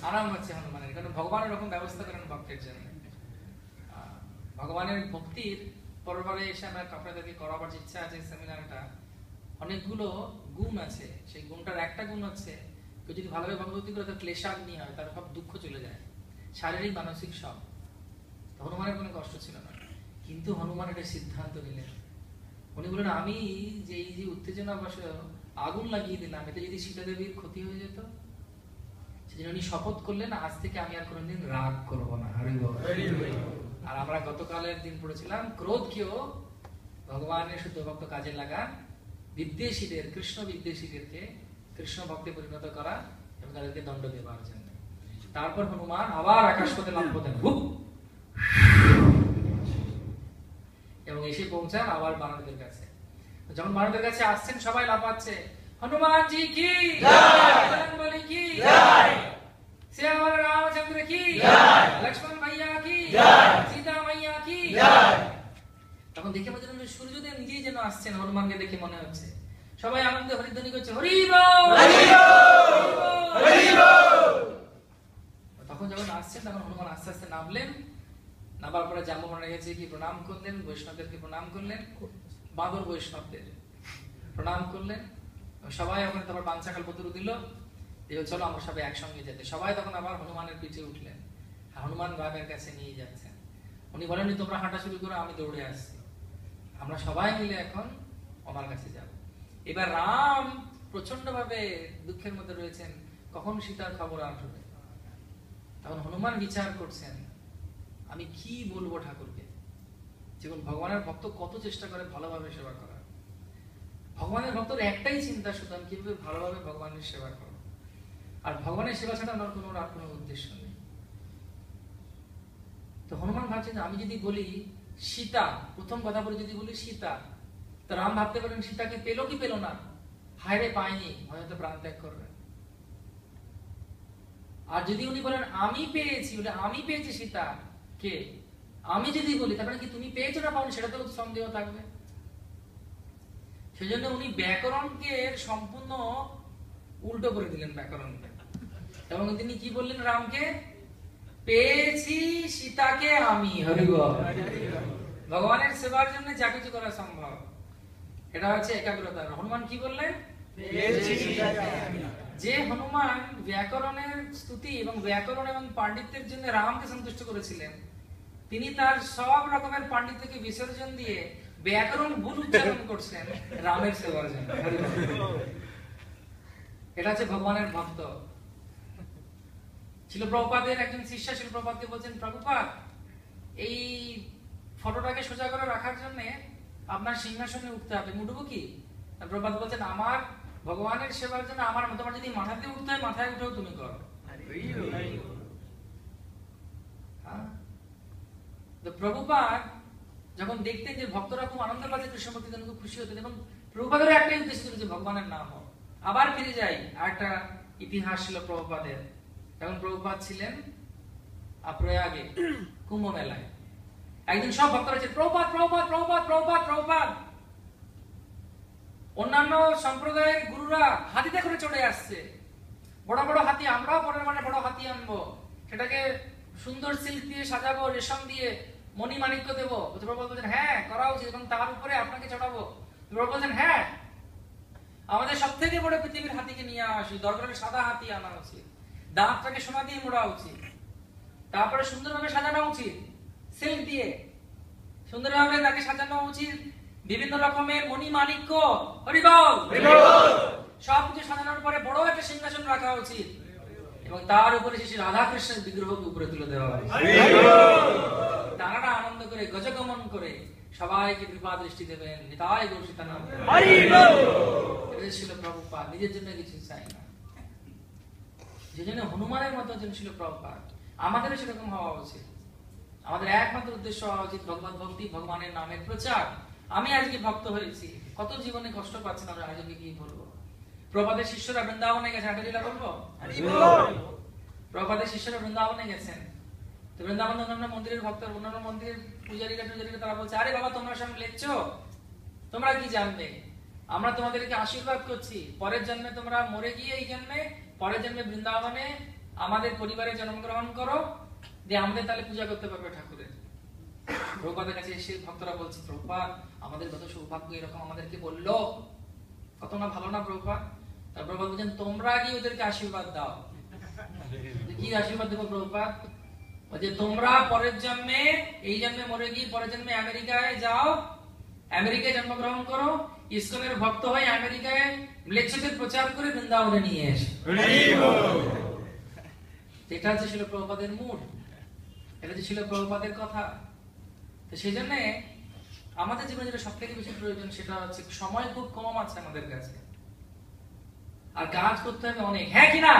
আরাম হচ্ছে হনুমানের। কারণ ভগবান এরকম ব্যবস্থা করেন ভক্তের জন্য। ভগবানের ভক্তির পরবারে এসে আমরা আপনাদেরকে করাবার ইচ্ছা আছে। সেমিনারটা অনেকগুলো গুণ আছে, সেই গুণটার একটা গুণ হচ্ছে কেউ যদি ভালোভাবে ভগবতী করে তার ক্লেশাগ্নি হয়, তার সব দুঃখ চলে যায়, শারীরিক মানসিক সব। হনুমানের কোনো কষ্ট ছিল না, কিন্তু হনুমান একটা সিদ্ধান্ত নিলেন। উনি বললেন আমি যে এই যে উত্তেজনা বসে আগুন লাগিয়ে দিলাম, এতে যদি সীতা দেবীর ক্ষতি হয়ে যেত, সেজন্য উনি শপথ করলেন আজ থেকে আমি আর কোনোদিন রাগ করবো না। আর আমরা গতকালের দিন পড়েছিলাম ক্রোধকেও ভগবানের শুদ্ধ ভক্ত কাজে লাগান, বিদ্বেষীদের, কৃষ্ণ বিদ্বেষীদেরকে কৃষ্ণ ভক্তে পরিণত করা এবং তাদেরকে দণ্ড দেওয়ার জন্য। তারপর হনুমান আবার আকাশ পথে লাফ দেন এবং এসে পৌঁছান আবার বানরদের কাছে। যখন বানরদের কাছে আসছেন সবাই লাফাচ্ছে, হনুমান জি কি জয়, বজরংবলী কি জয়, শ্রীরাম রামচন্দ্র কি জয়, লক্ষ্মণ ভাইয়া কি জয়, সীতা মাইয়া কি জয়। তখন দেখে মনে হচ্ছে সূর্যদেব নিজেই যেন আসছেন, হনুমানকে দেখে মনে হচ্ছে। সবাই আনন্দে হরিধ্বনি করছে, হরি বল হরি বল হরি বল। তখন যখন আসছেন তখন হনুমান আস্তে আস্তে নামলেন। নামার পরে জাম্বুবানে গেছে কি প্রণাম করলেন, বৈষ্ণবদেরকে প্রণাম করলেন, বাঁদর বৈষ্ণবদের প্রণাম করলেন। সবাই ওখানে তারপর পাঞ্চাকাল পত্র দিল, চলো আমরা সবাই একসঙ্গে যেতে। সবাই তখন আবার হনুমানের পিঠে উঠলেন, হনুমান রামের কাছে নিয়ে যাচ্ছেন। উনি বলেন তোমরা হাঁটা শুরু করো, আমি দৌড়ে আসছি, আমরা সবাই মিলে এখন আমার কাছে যাব। এবার রাম প্রচন্ড ভাবে দুঃখের মধ্যে রয়েছেন, কখন সীতার খবর আসবে। তখন হনুমান বিচার করছেন, আমি কি বলবো ঠাকুরকে। যেমন ভগবানের ভক্ত কত চেষ্টা করে ভালোভাবে সেবা করা, ভগবানের ভক্তর একটাই চিন্তা শুধু আমি কিভাবে ভালোভাবে ভগবানের সেবা করব, আর ভগবানের সেবা ছাড়া আমার কোনো আর কোনো উদ্দেশ্য নেই। তো হনুমান ভাবছেন আমি যদি বলি সীতা, প্রথম কথা বলে যদি বলি সীতা, তো রাম ভাবতে পারেন সীতাকে পেলো কি পেলো না, হায়রে পায়নি, হয়তো প্রাণ ত্যাগ করবে। আর যদি উনি বলেন আমি পেয়েছি, বলে আমি পেয়েছি সীতা কে, আমি যদি বলি তারপরে কি তুমি পেয়েছো না পাওনি, সেটা তো সন্দেহ থাকবে। সেজন্য উনি ব্যাকরণকে সম্পূর্ণ উল্টো করে দিলেন ব্যাকরণকে, এবং তিনি কি বললেন রামকে, পেয়েছি সীতাকে আমি। হরিবল। ভগবানের সেবার জন্য যা কিছু করা সম্ভব, এটা হচ্ছে একাগ্রতা। হনুমান কি বললেন, যে হনুমান ব্যাকরণের স্তুতি এবং ব্যাকরণ এবং পাণ্ডিত্যের জন্য রামকে সন্তুষ্ট করেছিলেন, তিনি তার সব রকমের পাণ্ডিত্যকে বিসর্জন দিয়ে ব্যাকরণ ভুল উচ্চারণ করছেন রামের সেবার জন্য। এটা হচ্ছে ভগবানের ভক্ত। শিল প্রভুপাদের একজন শিষ্য শিল প্রভুপাদকে বলছেন, প্রভুপাদ এই ফটোটাকে সোজা করে রাখার জন্য আপনার সিংহাসনে উঠতে হবে, উঠবো কি? প্রভুপাদ বলছেন, আমার ভগবানের সেবার জন্য আমার তোমার যদি মাথাতে উঠতে হয় মাথায় উঠেও তুমি করো। তো প্রভুপাদ যখন দেখতেন যে ভক্তরা খুব আনন্দ পাচ্ছে, কৃষ্ণ ভক্তি খুব খুশি হতেন, এবং প্রভুপাদের একটাই উদ্দেশ্য ছিল যে ভগবানের নাম হোক। আবার ফিরে যাই আরেকটা ইতিহাস ছিল প্রভুপাদের। যখন প্রভুপাদ ছিলেন প্রয়াগে কুম্ভ মেলায়, একদিন সব ভক্তরা ছিল প্রভুপাদ প্রভুপাদ প্রভুপাদ প্রভুপাদ প্রভুপাদ। অন্যান্য সম্প্রদায়ের গুরুরা হাতিতে করে চড়ে আসছে, বড় বড় হাতি, আমরাও পরের মানে বড় হাতি আনবো, সেটাকে সুন্দর সিল্ক দিয়ে সাজাবো, রেশম দিয়ে মণি মাণিক্য দেবো। প্রভুপাদ বলছেন হ্যাঁ করা উচিত, এবং তার উপরে আপনাকে চড়াবো। প্রভুপাদ বলছেন হ্যাঁ, আমাদের সব থেকে বড় পৃথিবীর হাতিকে নিয়ে আসি, দরকারে সাদা হাতি আনা উচিত, দাঁতটাকে সোনা দিয়ে মোড়া উচিত, তারপরে সুন্দরভাবে সাজানো উচিত, সিল্ক দিয়ে সুন্দরভাবে তাকে সাজানো উচিত, বিভিন্ন রকমের মণি মাণিক্য, হরিবল সবকিছু সাজানোর পরে বড় একটা সিংহাসন রাখা উচিত, এবং তার উপরে শ্রী রাধা কৃষ্ণের বিগ্রহকে উপরে তুলে দেওয়া উচিত। তারা আনন্দ করে গজগমন করে সবাইকে কৃপা দৃষ্টি দেবেন, নিতাই গৌর সীতানাম। এটা ছিল প্রভুপাদ, নিজের জন্য কিছু চাই না। যেজন্য হনুমানের মতো জন ছিল প্রভুপাদ, আমাদেরও সেরকম হওয়া উচিত। আমাদের একমাত্র উদ্দেশ্য হওয়া উচিত ভগবত ভক্তি, ভগবানের নামের প্রচার। আমি আজকে ভক্ত হয়েছি, কত জীবনে কষ্ট পাচ্ছি না, আজকে কি বলবো? প্রভুপাদের শিষ্যরা বৃন্দাবনে গেছে, একটা লীলা বলবো। প্রভুপাদের শিষ্যরা বৃন্দাবনে গেছেন, তো বৃন্দাবন অন্যান্য মন্দিরের ভক্ত, অন্যান্য মন্দিরের পূজারীরা তারা বলছে, আরে বাবা তোমরা সব লেখছো, তোমরা কি জানবে, আমরা তোমাদেরকে আশীর্বাদ করছি, পরের জন্মে তোমরা মরে গিয়ে এই জন্মে পরের জন্মে বৃন্দাবনে আমাদের পরিবারে জন্মগ্রহণ করো, দিয়ে আমাদের তাহলে পূজা করতে পারবে ঠাকুরের। প্রভুপাদের কাছে এসে ভক্তরা বলছে, প্রভুপাদ আমাদের কত সৌভাগ্য, এরকম আমাদেরকে বললো, কত না ভালো না প্রভুপাদ। তার প্রভুপাদ বলছেন, তোমরা কি ওদেরকে আশীর্বাদ দাও। কি আশীর্বাদ দেবো প্রভুপাদ? যে তোমরা পরের জন্মে, এই জন্মে মরে গিয়ে পরের জন্মে আমেরিকায় যাও, আমেরিকায় জন্মগ্রহণ করো, ইসকনের ভক্ত হয়ে আমেরিকায় ম্লেচ্ছদের প্রচার করে বৃন্দাবনে নিয়ে এসে। এটা হচ্ছে ছিল প্রভুপাদের মুড, এটা ছিল প্রভুপাদের কথা। তো সেই জন্য আমাদের জীবনে যেটা সব থেকে বেশি প্রয়োজন, সেটা হচ্ছে সময় খুব কম আছে আমাদের কাছে, আর কাজ করতে হবে অনেক, হ্যাঁ কিনা?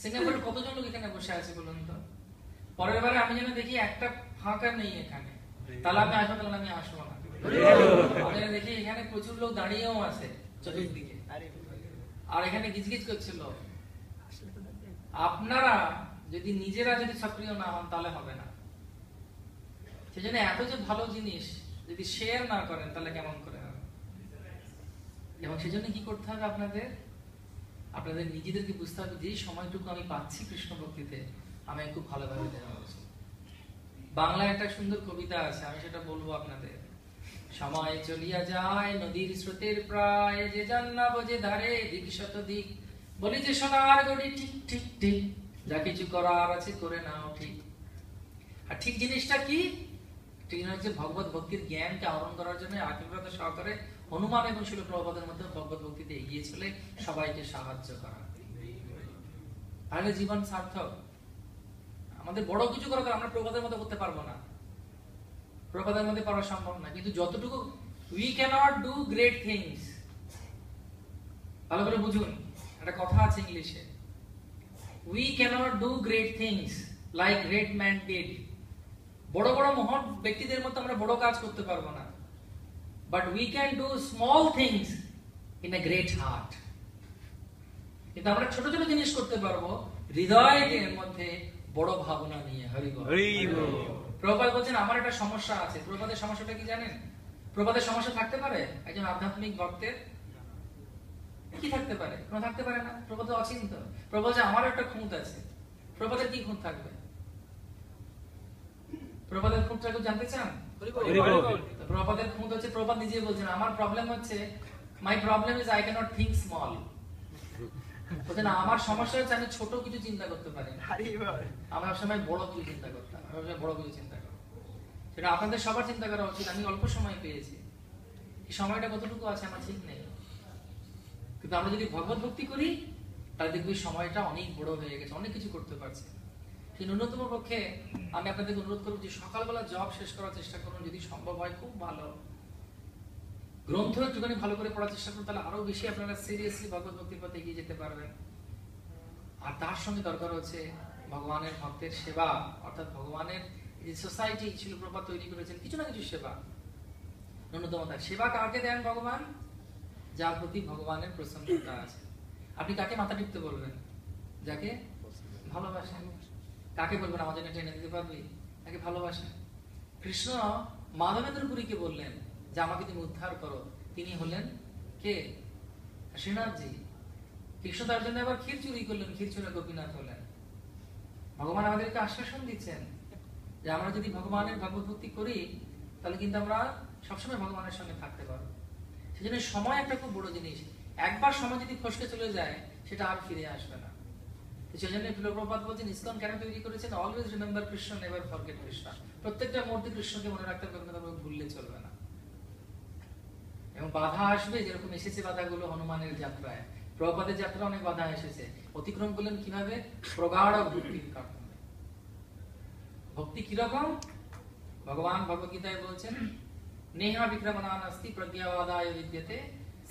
সিঙ্গাপুরে কতজন লোক এখানে বসে আছে বলুন তো? পরের বারে আমি যেন দেখি একটা ফাঁকা নেই এখানে, তাহলে আমি আসবো, তাহলে আমি আসবো না। আমি দেখি এখানে প্রচুর লোক দাঁড়িয়েও আছে চতুর্দিকে, আর এখানে গিজগিজ করছিল। আপনারা যদি নিজেরা যদি সক্রিয় না হন তাহলে হবে না। সেজন্য এত যে ভালো জিনিস যদি শেয়ার না করেন তাহলে কেমন করে হবে? এবং সেজন্য কি করতে হবে আপনাদের? আপনাদের নিজেদেরকে বুঝতে হবে যে সময়টুকু আমি পাচ্ছি কৃষ্ণ ভক্তিতে, আমি খুব ভালোভাবে দেওয়া উচিত। বাংলায় একটা সুন্দর কবিতা আছে, আমি সেটা বলবো আপনাদের। সময় চলিয়া যায় নদীর স্রোতের প্রায়, যে জান্না বোঝে ধারে দিক শত দিক বলি যে সোনার গড়ি ঠিক ঠিক ঠিক, যা কিছু করার আছে করে নাও ঠিক। আর ঠিক জিনিসটা কি? ঠিক হচ্ছে ভগবত ভক্তির জ্ঞানকে আহরণ করার জন্য আকিলব্রত সহকারে হনুমান এবং শিল প্রভুপাদের মধ্যে ভগবত ভক্তিতে এগিয়ে চলে সবাইকে সাহায্য করা, তাহলে জীবন সার্থক। আমাদের বড় কিছু করা আমরা প্রভুপাদের মধ্যে করতে পারবো না, প্রভুপাদের মধ্যে করা সম্ভব না, কিন্তু যতটুকু we cannot do great things, ভালো করে বুঝুন, একটা কথা আছে ইংলিশে, we cannot do great things like great man did, বড় বড় মহান ব্যক্তিদের মতো আমরা বড় কাজ করতে পারবো না, but we can do small things in a great heart, কিন্তু আমরা ছোট ছোট জিনিস করতে পারবো হৃদয়ের মধ্যে বড় ভাবনা নিয়ে। হরি বল। প্রভুপাদ বলছেন আমার একটা সমস্যা আছে। প্রভুপাদের সমস্যাটা কি জানেন? প্রভুপাদের সমস্যা থাকতে পারে একজন আধ্যাত্মিক ভক্তের? কি থাকতে পারে? কোনো থাকতে পারে না। প্রভুপাদ অচিন্ত। প্রভু বলছে আমার একটা খুঁত আছে। প্রভুপাদের কি খুঁত থাকবে? প্রভুপাদের খুঁতটা কেউ জানতে চান? প্রভুপাদের খুঁত হচ্ছে, প্রভুপাদ নিজে বলছেন আমার প্রবলেম হচ্ছে, my problem is I cannot think small. বলছেন আমার সমস্যা হচ্ছে আমি ছোট কিছু চিন্তা করতে পারি না, আমি সবসময় বড় কিছু চিন্তা করতাম, আমি সবসময় বড় কিছু চিন্তা করতাম। সেটা আপনাদের সবার চিন্তা করা উচিত। আমি অল্প সময় পেয়েছি, এই সময়টা কতটুকু আছে আমার ঠিক নেই, কিন্তু আমরা যদি ভগবত ভক্তি করি তাহলে দেখবি সময়টা অনেক বড় হয়ে গেছে, অনেক কিছু করতে পারছি। সেই ন্যূনতম পক্ষে আমি আপনাদেরকে অনুরোধ করব যে সকালবেলা জব শেষ করার চেষ্টা করুন, যদি সম্ভব হয় খুব ভালো। গ্রন্থ একটুখানি ভালো করে পড়ার চেষ্টা করুন, তাহলে আরো বেশি আপনারা সিরিয়াসলি ভগবত ভক্তির পথে এগিয়ে যেতে পারবেন। আর তার সঙ্গে দরকার হচ্ছে ভগবানের ভক্তের সেবা, অর্থাৎ ভগবানের যে সোসাইটি ছিল প্রভুপাদ তৈরি করেছেন, কিছু না কিছু সেবা, ন্যূনতম তার সেবা। কাকে দেন ভগবান? যার প্রতি ভগবানের প্রসন্নতা আছে। আপনি কাকে মাথা টিপতে বলবেন? যাকে ভালোবাসেন। কাকে বলবেন আমার জন্য টেনে দিতে পারবি? তাকে ভালোবাসেন। কৃষ্ণ মাধবেন্দ্র পুরীকে বললেন যে আমাকে তুমি উদ্ধার করো, তিনি হলেন কে? শ্রীনাথজি। কৃষ্ণ তার জন্য আবার ক্ষীর চুরি করলেন, ক্ষীর চুরা গোপীনাথ হলেন। ভগবান আমাদেরকে আশ্বাসন দিচ্ছেন যে আমরা যদি ভগবানের ভগবত ভক্তি করি তাহলে কিন্তু আমরা সবসময় ভগবানের সঙ্গে থাকতে পারবো। সেজন্য সময় একটা খুব বড় জিনিস। একবার সময় যদি ফসকে চলে যায় সেটা আর ফিরে আসবে না। সেজন্য প্রভুপাদ বলছেন ইসকন কেন তৈরি করেছেন? Always remember Krishna, never forget Krishna. প্রত্যেকটা মুহূর্তে কৃষ্ণকে মনে রাখতে হবে, কখনো ভুললে চলবে না। এবং বাধা আসবে, যেরকম এসেছে বাধাগুলো হনুমানের যাত্রায়, প্রভুপাদের যাত্রা অনেক বাধা এসেছে। অতিক্রম করলেন কিভাবে? প্রগাঢ় ভক্তির কারণে। ভক্তি কিরকম? ভগবান ভগবদ্গীতায় বলছেন নেহা বিক্রমণানাস্তি প্রজ্ঞাবাদায় বিদ্যতে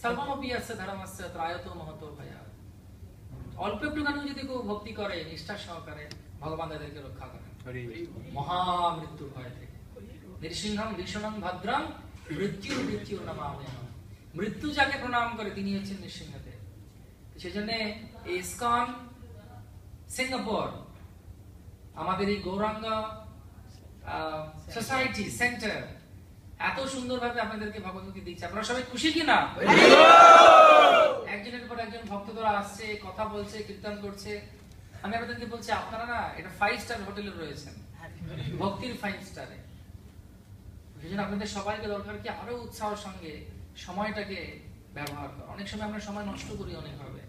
সর্বমপি অস্য ধর্মস্য ত্রায়তো মহতো ভয়াৎ। অল্প একটুখানি যদি কেউ ভক্তি করে নিষ্ঠা সহকারে, ভগবান তাদেরকে রক্ষা করেন মহামৃত্যুর ভয় থেকে। নৃসিংহং ভীষণং ভদ্রং মৃত্যু মৃত্যু নমাম্যহম। মৃত্যু যাকে প্রণাম করে তিনি হচ্ছেন নৃসিংহদেব। সেজন্য ইসকন সিঙ্গাপুর, আমাদের এই গৌরাঙ্গ সোসাইটি সেন্টার এত সুন্দরভাবে আপনাদেরকে ভগবদ্গীতা দিচ্ছে। আপনারা সবাই খুশি কিনা? একজনের পর একজন ভক্ত ধরা আসছে, কথা বলছে, কীর্তন করছে। আমি আপনাদেরকে বলছি আপনারা না এটা 5 স্টার হোটেলে রয়েছেন, ভক্তির 5 স্টারে। সেজন্য আপনাদের সবাইকে দরকার কি আরো উৎসাহের সঙ্গে সময়টাকে ব্যবহার করা। অনেক সময় আমরা সময় নষ্ট করি অনেকভাবে,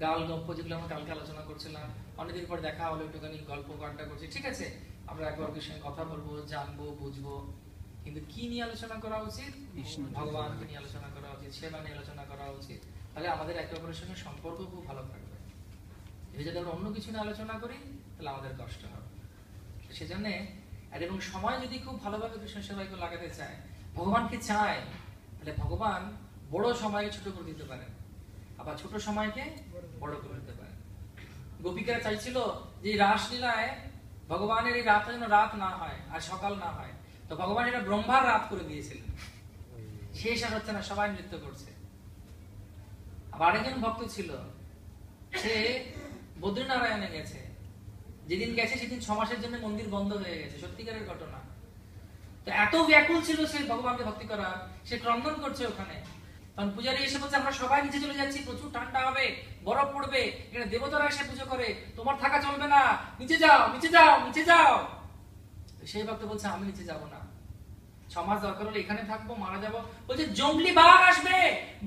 গাল গল্প যেগুলো আমরা কালকে আলোচনা করছিলাম, অনেকদিন পর দেখা হলো একটুখানি গল্প আড্ডা করছি, ঠিক আছে, আমরা একবার সঙ্গে কথা বলবো, জানবো, বুঝবো, কিন্তু কি নিয়ে আলোচনা করা উচিত? ভগবানকে নিয়ে আলোচনা করা উচিত, সেবা নিয়ে আলোচনা করা উচিত। তাহলে আমাদের একে অপরের সঙ্গে সম্পর্ক খুব ভালো থাকবে। যদি আমরা অন্য কিছু নিয়ে আলোচনা করি তাহলে আমাদের কষ্ট হবে। সেজন্য এবং সময় যদি খুব ভালোভাবে কৃষ্ণ সেবায় লাগাতে চায়, ভগবানকে চায়, তাহলে ভগবান বড় সময়কে ছোট করে দিতে পারেন, আবার ছোট সময়কে বড় করে দিতে পারেন। গোপিকারা চাইছিল যে রাসলীলায় ভগবানের এই রাতটা যেন রাত না হয় আর সকাল না হয়, তো ভগবান এটা ব্রহ্মার রাত করে দিয়েছিলেন। শেষ আর হচ্ছে না, সবাই নৃত্য করছে। আবার আরেকজন ভক্ত ছিল, সে বদ্রীনারায়ণে গেছে, যেদিন গেছে সেদিন 6 মাসের জন্য মন্দির বন্ধ হয়ে গেছে, সত্যিকারের ঘটনা। তো এত ব্যাকুল ছিল সে ভগবানকে ভক্তি করা, সে ক্রন্দন করছে ওখানে। তখন পূজারী এসে বলছে আমরা সবাই নিচে চলে যাচ্ছি, প্রচুর ঠান্ডা হবে, বরফ পড়বে, এখানে দেবতারা এসে পুজো করে, তোমার থাকা চলবে না, নিচে যাও, নিচে যাও, নিচে যাও। সেই ভক্ত বলছে আমি নিচে যাব না, 6 মাস দরকার হলে এখানে থাকবো, মারা যাবো। বলছে জঙ্গলি বাঘ আসবে,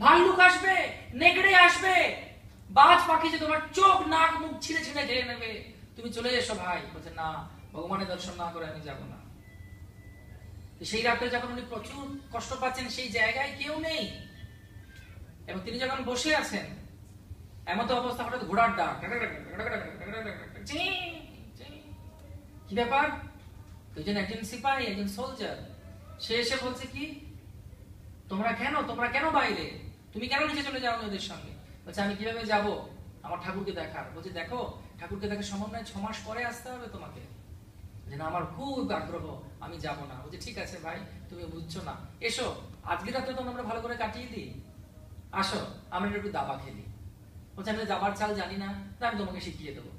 ভাল্লুক আসবে, নেকড়ে আসবে, বাজ পাখি যে তোমার চোখ নাক মুখ ছিঁড়ে ছিঁড়ে খেয়ে নেবে, তুমি চলে এসো ভাই। বলছে না, ভগবানের দর্শন না করে আমি যাব না। সেই রাতে যখন উনি প্রচুর কষ্ট পাচ্ছেন, সেই জায়গায় কেউ নেই, এবং তিনি যখন বসে আছেন, এমন তো অবস্থা, হঠাৎ ঘোড়ার ডাক, কি ব্যাপার? একজন সিপাহী, একজন সোলজার, সে এসে বলছে কি, তোমরা কেন বাইরে, তুমি কেন নিচে চলে যাও ওদের সঙ্গে? বলছে আমি কিভাবে যাব আমার ঠাকুরকে দেখার? বলছে দেখো, ঠাকুরকে দেখার সমন্বয় 6 মাস পরে আসতে হবে তোমাকে। যে না, আমার খুব আগ্রহ, আমি যাব না। বলছে ঠিক আছে ভাই, তুমি বুঝছো না, এসো আজকে রাতে তো আমরা ভালো করে কাটিয়ে দিই, আসো আমরা একটু দাবা খেলি। বলছে আমি দাবার চাল জানি না, আমি তোমাকে শিখিয়ে দেবো।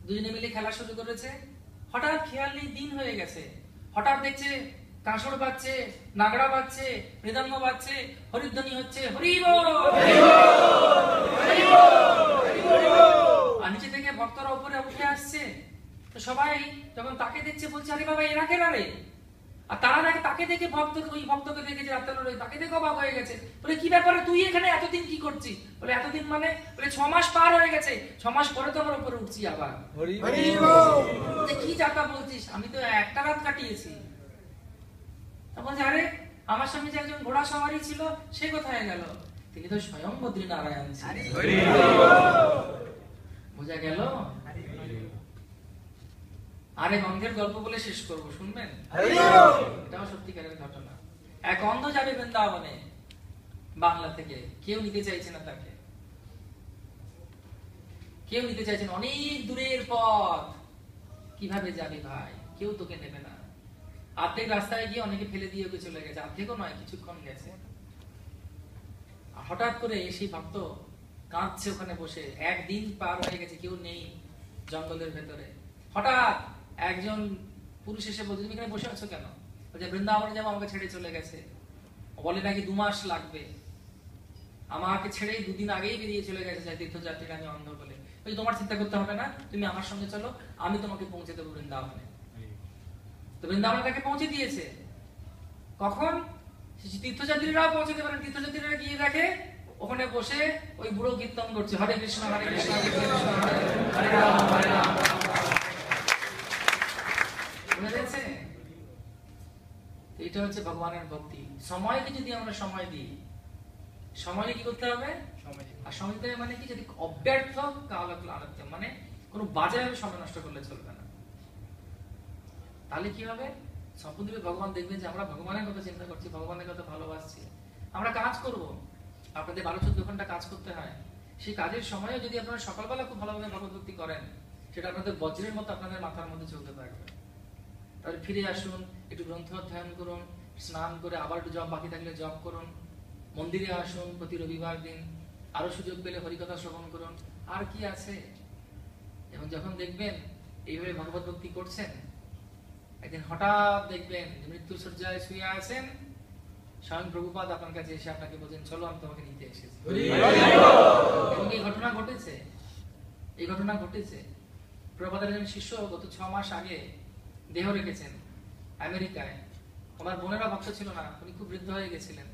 দুজনে মিলে খেলা শুরু করেছে। হঠাৎ খেয়াল নেই, দিন হয়ে গেছে। হঠাৎ দেখছে কাঁসর বাজছে, নাগড়া বাজছে, মৃদঙ্গ বাজছে, হরিধ্বনি হচ্ছে, হরি বল। আর নিচে থেকে ভক্তরা উপরে উঠে আসছে। তো সবাই যখন তাকে দেখছে বলছে আরে বাবা এরা কেনা রে? আর তারা তাকে দেখে ওই ভক্তকে দেখে যে তাকে দেখে অবাক হয়ে গেছে। বলে কি ব্যাপারে, তুই এখানে এতদিন কি করছিস? বলে এতদিন মানে, বলে 6 মাস পার হয়ে গেছে, 6 মাস পরে তো আমরা উপরে উঠছি আবার। কি যাতা বলছিস, আমি তো একটা রাত কাটিয়েছি। তখন আরে আমার সঙ্গে যে একজন ঘোড়া সওয়ারি ছিল, সে কোথায় গেল? তিনি তো স্বয়ং বদ্রীনারায়ণ ছিলেন। বোঝা গেল? আরে অন্ধের গল্প বলে শেষ করবো, শুনবেন? এটাও সত্যিকারের ঘটনা। এক অন্ধ যাবে বৃন্দাবনে বাংলা থেকে, কেউ নিতে চাইছে না তাকে, কেউ নিতে চাইছে না, অনেক দূরের পথ, কিভাবে যাবে ভাই, কেউ তোকে নেবে না। অর্ধেক রাস্তায় গিয়ে অনেকে ফেলে দিয়ে ওকে চলে গেছে, অর্ধেকও নয়, কিছুক্ষণ গেছে। হঠাৎ করে সেই ভক্ত কাঁদছে ওখানে বসে, একদিন পার হয়ে গেছে, কেউ নেই জঙ্গলের ভেতরে। হঠাৎ একজন পুরুষ এসে বলছে তুমি এখানে বসে আছো কেন? বলছে বৃন্দাবনে যাবো, আমাকে ছেড়ে চলে গেছে, বলে নাকি 2 মাস লাগবে, আমাকে ছেড়ে 2 দিন আগেই বেরিয়ে চলে গেছে তীর্থযাত্রীরা, আমি অন্ধ বলে। বলছে তোমার চিন্তা করতে হবে না, তুমি আমার সঙ্গে চলো, আমি তোমাকে পৌঁছে দেবো বৃন্দাবনে। তো বৃন্দাবনে তাকে পৌঁছে দিয়েছে। কখন? তীর্থযাত্রীরাও পৌঁছে দেবে না। তীর্থযাত্রীরা গিয়ে দেখে ওখানে বসে ওই বুড়ো কীর্তন করছে, হরে কৃষ্ণ হরে কৃষ্ণ কৃষ্ণ হরে রাম হরে রাম। এটা হচ্ছে ভগবানের ভক্তি। সময়কে যদি আমরা সময় দিই, সময় কি করতে হবে? আর সময় দেবে মানে কি, যদি অব্যর্থ কালক্লান্তি, মানে কোনো বাজে ভাবে সময় নষ্ট করলে চলবে না। তাহলে কি হবে? সম্পূর্ণ ভগবান দেখবেন যে আমরা ভগবানের কথা চিন্তা করছি, ভগবানের কথা ভালোবাসছি, আমরা কাজ করব। আপনাদের 12-14 ঘন্টা কাজ করতে হয়, সেই কাজের সময়ে যদি আপনারা সকালবেলা খুব ভালোভাবে ভগবত ভক্তি করেন, সেটা আপনাদের বজ্রের মতো আপনাদের মাথার মধ্যে চলতে থাকবে। তাহলে ফিরে আসুন, একটু গ্রন্থ অধ্যয়ন করুন, স্নান করে আবার একটু জপ বাকি থাকলে জপ করুন, মন্দিরে আসুন প্রতি রবিবার দিন, আরো সুযোগ পেলে হরিকথা শ্রবণ করুন, আর কি আছে। এবং যখন দেখবেন এইভাবে ভগবত ভক্তি করছেন, একদিন হঠাৎ দেখবেন মৃত্যু শয্যায় শুয়ে আছেন, স্বয়ং প্রভুপাদ আপনার কাছে এসে আপনাকে বলছেন চলো আমি তোমাকে নিতে এসেছি। এবং এই ঘটনা ঘটেছে, এই ঘটনা ঘটেছে। প্রভুপাদের একজন শিষ্য গত 6 মাস আগে দেহ রেখেছেন আমেরিকায়। ওনার বোনেরা ভক্ত ছিল না, উনি খুব বৃদ্ধ হয়ে গেছিলেন।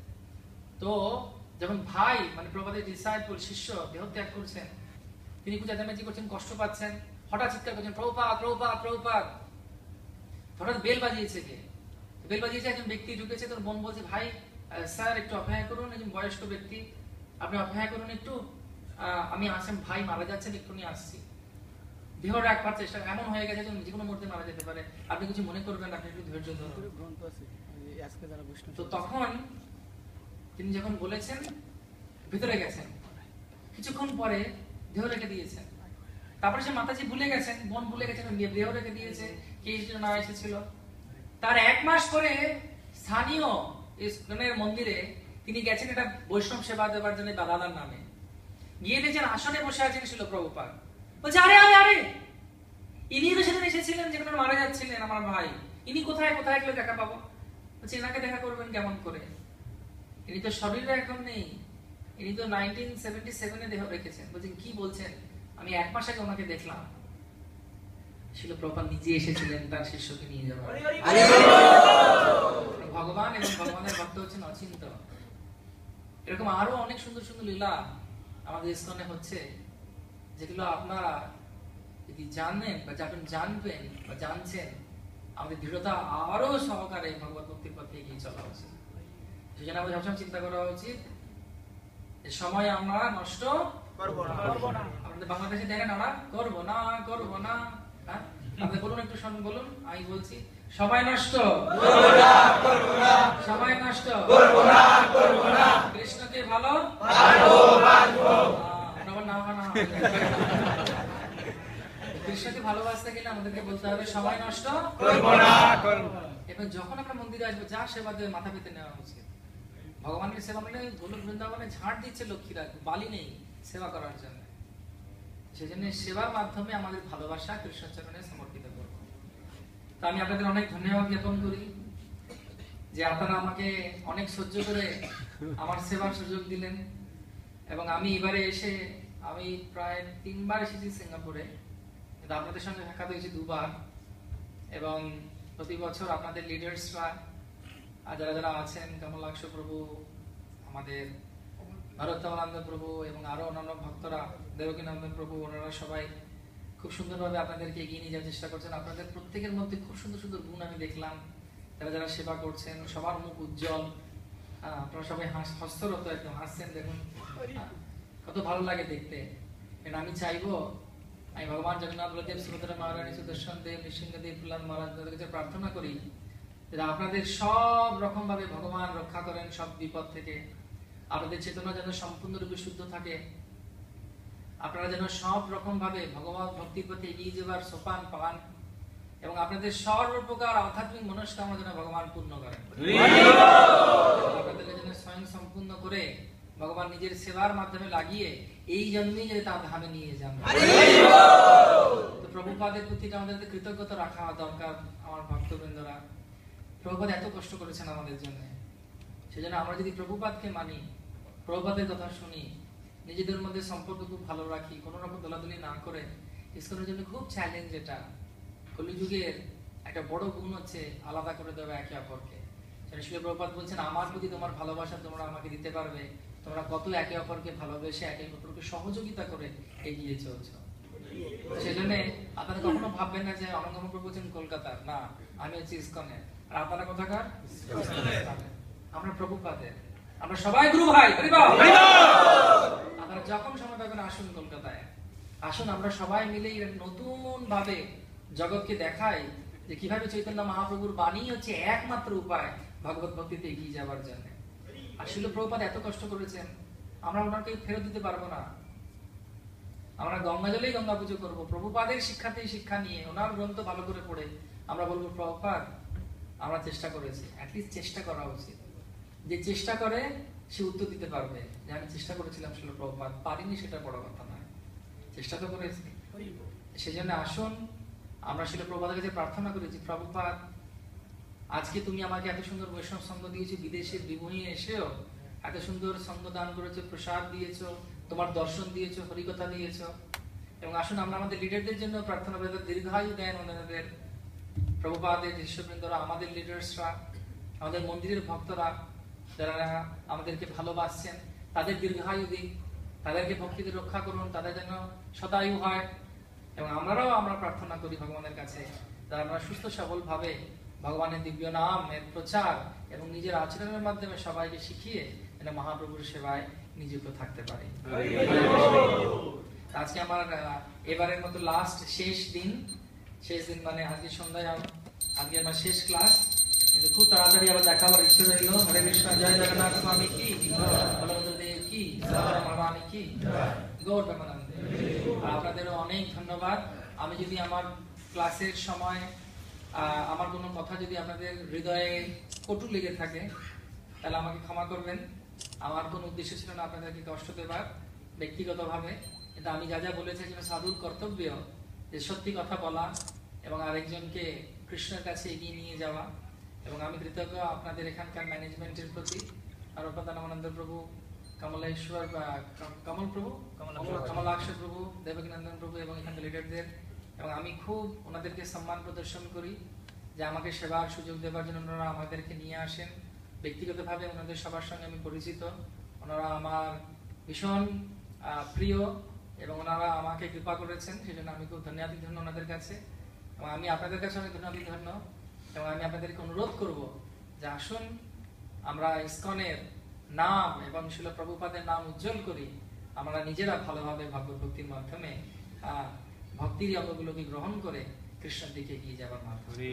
তো যখন ভাই মানে প্রভুপাদের ডিসাইপল শিষ্য দেহ ত্যাগ করছেন, তিনি খুব চেঁচামেচি করছেন, কষ্ট পাচ্ছেন, হঠাৎ চিৎকার করছেন প্রভুপাদ প্রভুপাদ প্রভুপাদ। হঠাৎ বেল বাজিয়েছে কে? বেল বাজিয়েছে একজন ব্যক্তি ঢুকেছে। তোর বোন বলছে ভাই স্যার একটু অপেক্ষা করুন, একজন বয়স্ক ব্যক্তি, আপনি অপেক্ষা করুন একটু, আমি আসেন, ভাই মারা যাচ্ছেন, একটু নিয়ে আসছি। দেহ রাখবার চেষ্টা এমন হয়ে গেছে যে কোনো মুহূর্তে মারা যেতে পারে, আপনি কিছু মনে করবেন, আপনি একটু ধৈর্য ধরুন। তো তখন তিনি যখন বলেছেন ভিতরে গেছেন, কিছুক্ষণ পরে দেহ রেখে দিয়েছেন। তারপরে সে মাতাজি ভুলে গেছেন, বোন ভুলে গেছেন, দেহ রেখে দিয়েছে, কে এসেছিল না এসেছিল। তার 1 মাস পরে স্থানীয় ইস্কনের মন্দিরে তিনি গেছেন এটা বৈষ্ণব সেবা দেওয়ার জন্য দাদাদার নামে। গিয়ে দেখছেন আসনে বসে আছেন ছিল প্রভুপাদ। বলছে আরে আরে আরে, ইনি তো সেদিন এসেছিলেন যেখানে মারা যাচ্ছিলেন আমার ভাই, ইনি কোথায় কোথায় গেলে দেখা পাবো? বলছে এনাকে দেখা করবেন কেমন করে, ইনি তো শরীরে এখন নেই, ইনি তো 1977 দেহ রেখেছেন। বলছেন কি বলছেন? আমি 1 মাস আগে ওনাকে দেখলাম। শিল প্রভুপাদ নিজে এসেছিলেন তার শিষ্যকে নিয়ে যাওয়ার। ভগবান এবং ভগবানের ভক্ত হচ্ছেন অচিন্ত। এরকম আরো অনেক সুন্দর সুন্দর লীলা আমাদের ইসকনে হচ্ছে, যেগুলো আপনারা যদি জানেন বা জানবেন বা জানছেন, আমাদের দৃঢ়তা আরো সহকারে ভগবত ভক্তির পথে এগিয়ে চলা উচিত। সেই জন্য আমাদের সবসময় চিন্তা করা উচিত যে সময় আমরা নষ্ট করব না। আমাদের বাংলাদেশে দেখেন আমরা করব না। হ্যাঁ, আপনি বলুন, একটু শুনুন, বলুন। আমি বলছি, সময় নষ্ট করব না, সময় নষ্ট করব না, কৃষ্ণকে ভালোবাসবো। কৃষ্ণকে ভালোবাসতে গেলে আমাদেরকে বলতে হবে সময় নষ্ট করব না। এবং যখন আমরা মন্দিরে আসবো, যা সেবা দিয়ে মাথা পেতে নেওয়া উচিত। ভগবানের সেবা মানে গোলক বৃন্দাবনে ঝাড় দিচ্ছে লক্ষ্মীরা, বালি নেই সেবা করার জন্য। সেজন্য সেবার মাধ্যমে আমাদের ভালোবাসা কৃষ্ণচরণে সমর্পিত করব। তো আমি আপনাদের অনেক ধন্যবাদ জ্ঞাপন করি যে আপনারা আমাকে অনেক সহ্য করে আমার সেবার সুযোগ দিলেন। এবং আমি এবারে এসে, আমি প্রায় 3 বার এসেছি সিঙ্গাপুরে, কিন্তু আপনাদের সঙ্গে সাক্ষাৎ হয়েছে 2 বার। এবং প্রতি বছর আপনাদের লিডার্সরা যারা যারা আছেন, কমলাক্ষ প্রভু, আমাদের ভরতানন্দ প্রভু এবং আরো অন্যান্য ভক্তরা, দেবকীনন্দন প্রভু, ওনারা সবাই খুব সুন্দরভাবে আপনাদেরকে এগিয়ে নিয়ে যাওয়ার চেষ্টা করছেন। আপনাদের প্রত্যেকের মধ্যে খুব সুন্দর সুন্দর গুণ আমি দেখলাম। যারা যারা সেবা করছেন সবার মুখ উজ্জ্বল, আপনারা সবাই হস্তরত, একদম হাসছেন। দেখুন কত ভালো লাগে দেখতে। আমি চাইবো, আমি ভগবান জগন্নাথ বলদেব, সুভদ্রা মহারানী, সুদর্শন দেব, নৃসিংহদেব, প্রহ্লাদ মহারাজদের কাছে প্রার্থনা করি যে আপনাদের সব রকম ভাবে ভগবান রক্ষা করেন সব বিপদ থেকে। আপনাদের চেতনা যেন সম্পূর্ণরূপে শুদ্ধ থাকে, আপনারা যেন সব রকম ভাবে ভগবান ভক্তির পথে এগিয়ে যাবার সোপান পান, এবং আপনাদের সর্বপ্রকার আধ্যাত্মিক মনস্কামনা যেন ভগবান পূর্ণ করেন। আপনাদের যেন স্বয়ং সম্পূর্ণ করে ভগবান নিজের সেবার মাধ্যমে লাগিয়ে এই জন্মেই যদি তার ধামে নিয়ে যান। তো প্রভুপাদের প্রতি আমাদের কৃতজ্ঞতা রাখা দরকার। আমার ভক্তবৃন্দরা, প্রভুপাদ এত কষ্ট করেছেন আমাদের জন্য। সেজন্য আমরা যদি প্রভুপাদকে মানি, প্রভুপাদের কথা শুনি, নিজেদের মধ্যে সম্পর্ক খুব ভালো রাখি, কোনো রকম দলাদলি না করে, ইসকনের জন্য খুব চ্যালেঞ্জ। এটা কলিযুগের একটা বড় গুণ হচ্ছে আলাদা করে দেওয়া একে অপরকে। শ্রী প্রভুপাদ বলছেন, আমার প্রতি তোমার ভালোবাসা তোমরা আমাকে দিতে পারবে, তোমরা কত একে অপরকে ভালোবেসে একে অপরকে সহযোগিতা করে এগিয়ে চলছো। সেজন্য আপনারা কখনো ভাববেন না যে অনঙ্গম প্রভু বলছেন কলকাতার, না, আমি হচ্ছি ইসকনের। আর আপনারা কোথাকার? আমরা প্রভুপাদের, আমরা সবাই গুরু ভাই। আপনারা যখন সময় পাবেন আসুন কলকাতায়, আসুন আমরা সবাই মিলে নতুন ভাবে জগৎকে দেখাই যে কিভাবে চৈতন্য মহাপ্রভুর বাণী হচ্ছে একমাত্র উপায় ভগবত ভক্তিতে এগিয়ে যাওয়ার জন্য। আসলে প্রভুপাদ এত কষ্ট করেছেন, আমরা ওনাকে ফেরত দিতে পারবো না। আমরা গঙ্গা জলেই গঙ্গা পুজো করবো, প্রভুপাদের শিক্ষাতেই শিক্ষা নিয়ে, ওনার গ্রন্থ ভালো করে পড়ে আমরা বলবো, প্রভুপাদ আমরা চেষ্টা করেছি। অ্যাটলিস্ট চেষ্টা করা উচিত। যে চেষ্টা করে সে উত্তর দিতে পারবে যে আমি চেষ্টা করেছিলাম, আসলে প্রভুপাদ পারিনি, সেটা বড় কথা নয়, চেষ্টা তো করেছি। সেজন্য আসুন আমরা আসলে প্রভুপাদের কাছে প্রার্থনা করেছি, প্রভুপাদ আজকে তুমি আমাকে এত সুন্দর বৈষ্ণব সঙ্গ দিয়েছো, বিদেশের বিভূমি এসেও এত সুন্দর সঙ্গ দান করেছো, প্রসাদ দিয়েছো, তোমার দর্শন দিয়েছো, হরিকথা দিয়েছো। এবং আসুন আমরা আমাদের লিডারদের জন্য প্রার্থনা করি, দীর্ঘায়ু দেন ওনাদের। প্রভুপাদের শিষ্যবৃন্দরা, আমাদের লিডার্সরা, আমাদের মন্দিরের ভক্তরা যারা আমাদেরকে ভালোবাসছেন, তাদের দীর্ঘায়ু দিন, তাদেরকে ভক্তিতে রক্ষা করুন, তাদের যেন শতায়ু হয়। এবং আমরা প্রার্থনা করি ভগবানের কাছে যারা আমরা সুস্থ সবল ভাবে ভগবানের দিব্য নাম এর প্রচার এবং নিজের আচরণের মাধ্যমে সবাইকে শিখিয়ে যেন মহাপ্রভুর সেবায় নিযুক্ত থাকতে পারি। আজকে আমার এবারের মতো লাস্ট শেষ দিন মানে আজকে সন্ধ্যায় আজকে আমার শেষ ক্লাস, কিন্তু খুব তাড়াতাড়ি আবার দেখা হওয়ার ইচ্ছে রইল। হরে কৃষ্ণ, জয় জগন্নাথ স্বামী কি, বলভদ্র দেব কি, মহারানী কি, গৌর প্রেমানন্দে। আপনাদেরও অনেক ধন্যবাদ। আমি যদি আমার ক্লাসের সময় আমার কোনো কথা যদি আপনাদের হৃদয়ে কটু লেগে থাকে তাহলে আমাকে ক্ষমা করবেন। আমার কোনো উদ্দেশ্য ছিল না আপনাদেরকে কষ্ট দেবার ব্যক্তিগতভাবে, কিন্তু আমি যা যা বলেছি যেন সাধুর কর্তব্য যে সত্যি কথা বলা এবং আরেকজনকে কৃষ্ণের কাছে এগিয়ে নিয়ে যাওয়া। এবং আমি কৃতজ্ঞ আপনাদের এখানকার ম্যানেজমেন্টের প্রতি, আর প্রধানানন্দ প্রভু, কমলেশ্বর কমল প্রভু, কমলাক্ষ প্রভু, দেবকীনন্দন প্রভু এবং এখানকার লিডারদের। এবং আমি খুব ওনাদেরকে সম্মান প্রদর্শন করি যে আমাকে সেবার সুযোগ দেওয়ার জন্য ওনারা আমাদেরকে নিয়ে আসেন। ব্যক্তিগতভাবে ওনাদের সবার সঙ্গে আমি পরিচিত, ওনারা আমার ভীষণ প্রিয় এবং ওনারা আমাকে কৃপা করেছেন, সেজন্য আমি খুব ধন্যবাদ ওনাদের কাছে, এবং আমি আপনাদের কাছে অনেক ধন্যবাদ। এবং আমি আপনাদেরকে অনুরোধ করব যে আসুন আমরা ইসকনের নাম এবং শিল প্রভুপাদের নাম উজ্জ্বল করি, আমরা নিজেরা ভালোভাবে ভগবত ভক্তির মাধ্যমে ভক্তির অঙ্গগুলোকে গ্রহণ করে কৃষ্ণের দিকে এগিয়ে যাবার মাধ্যমে।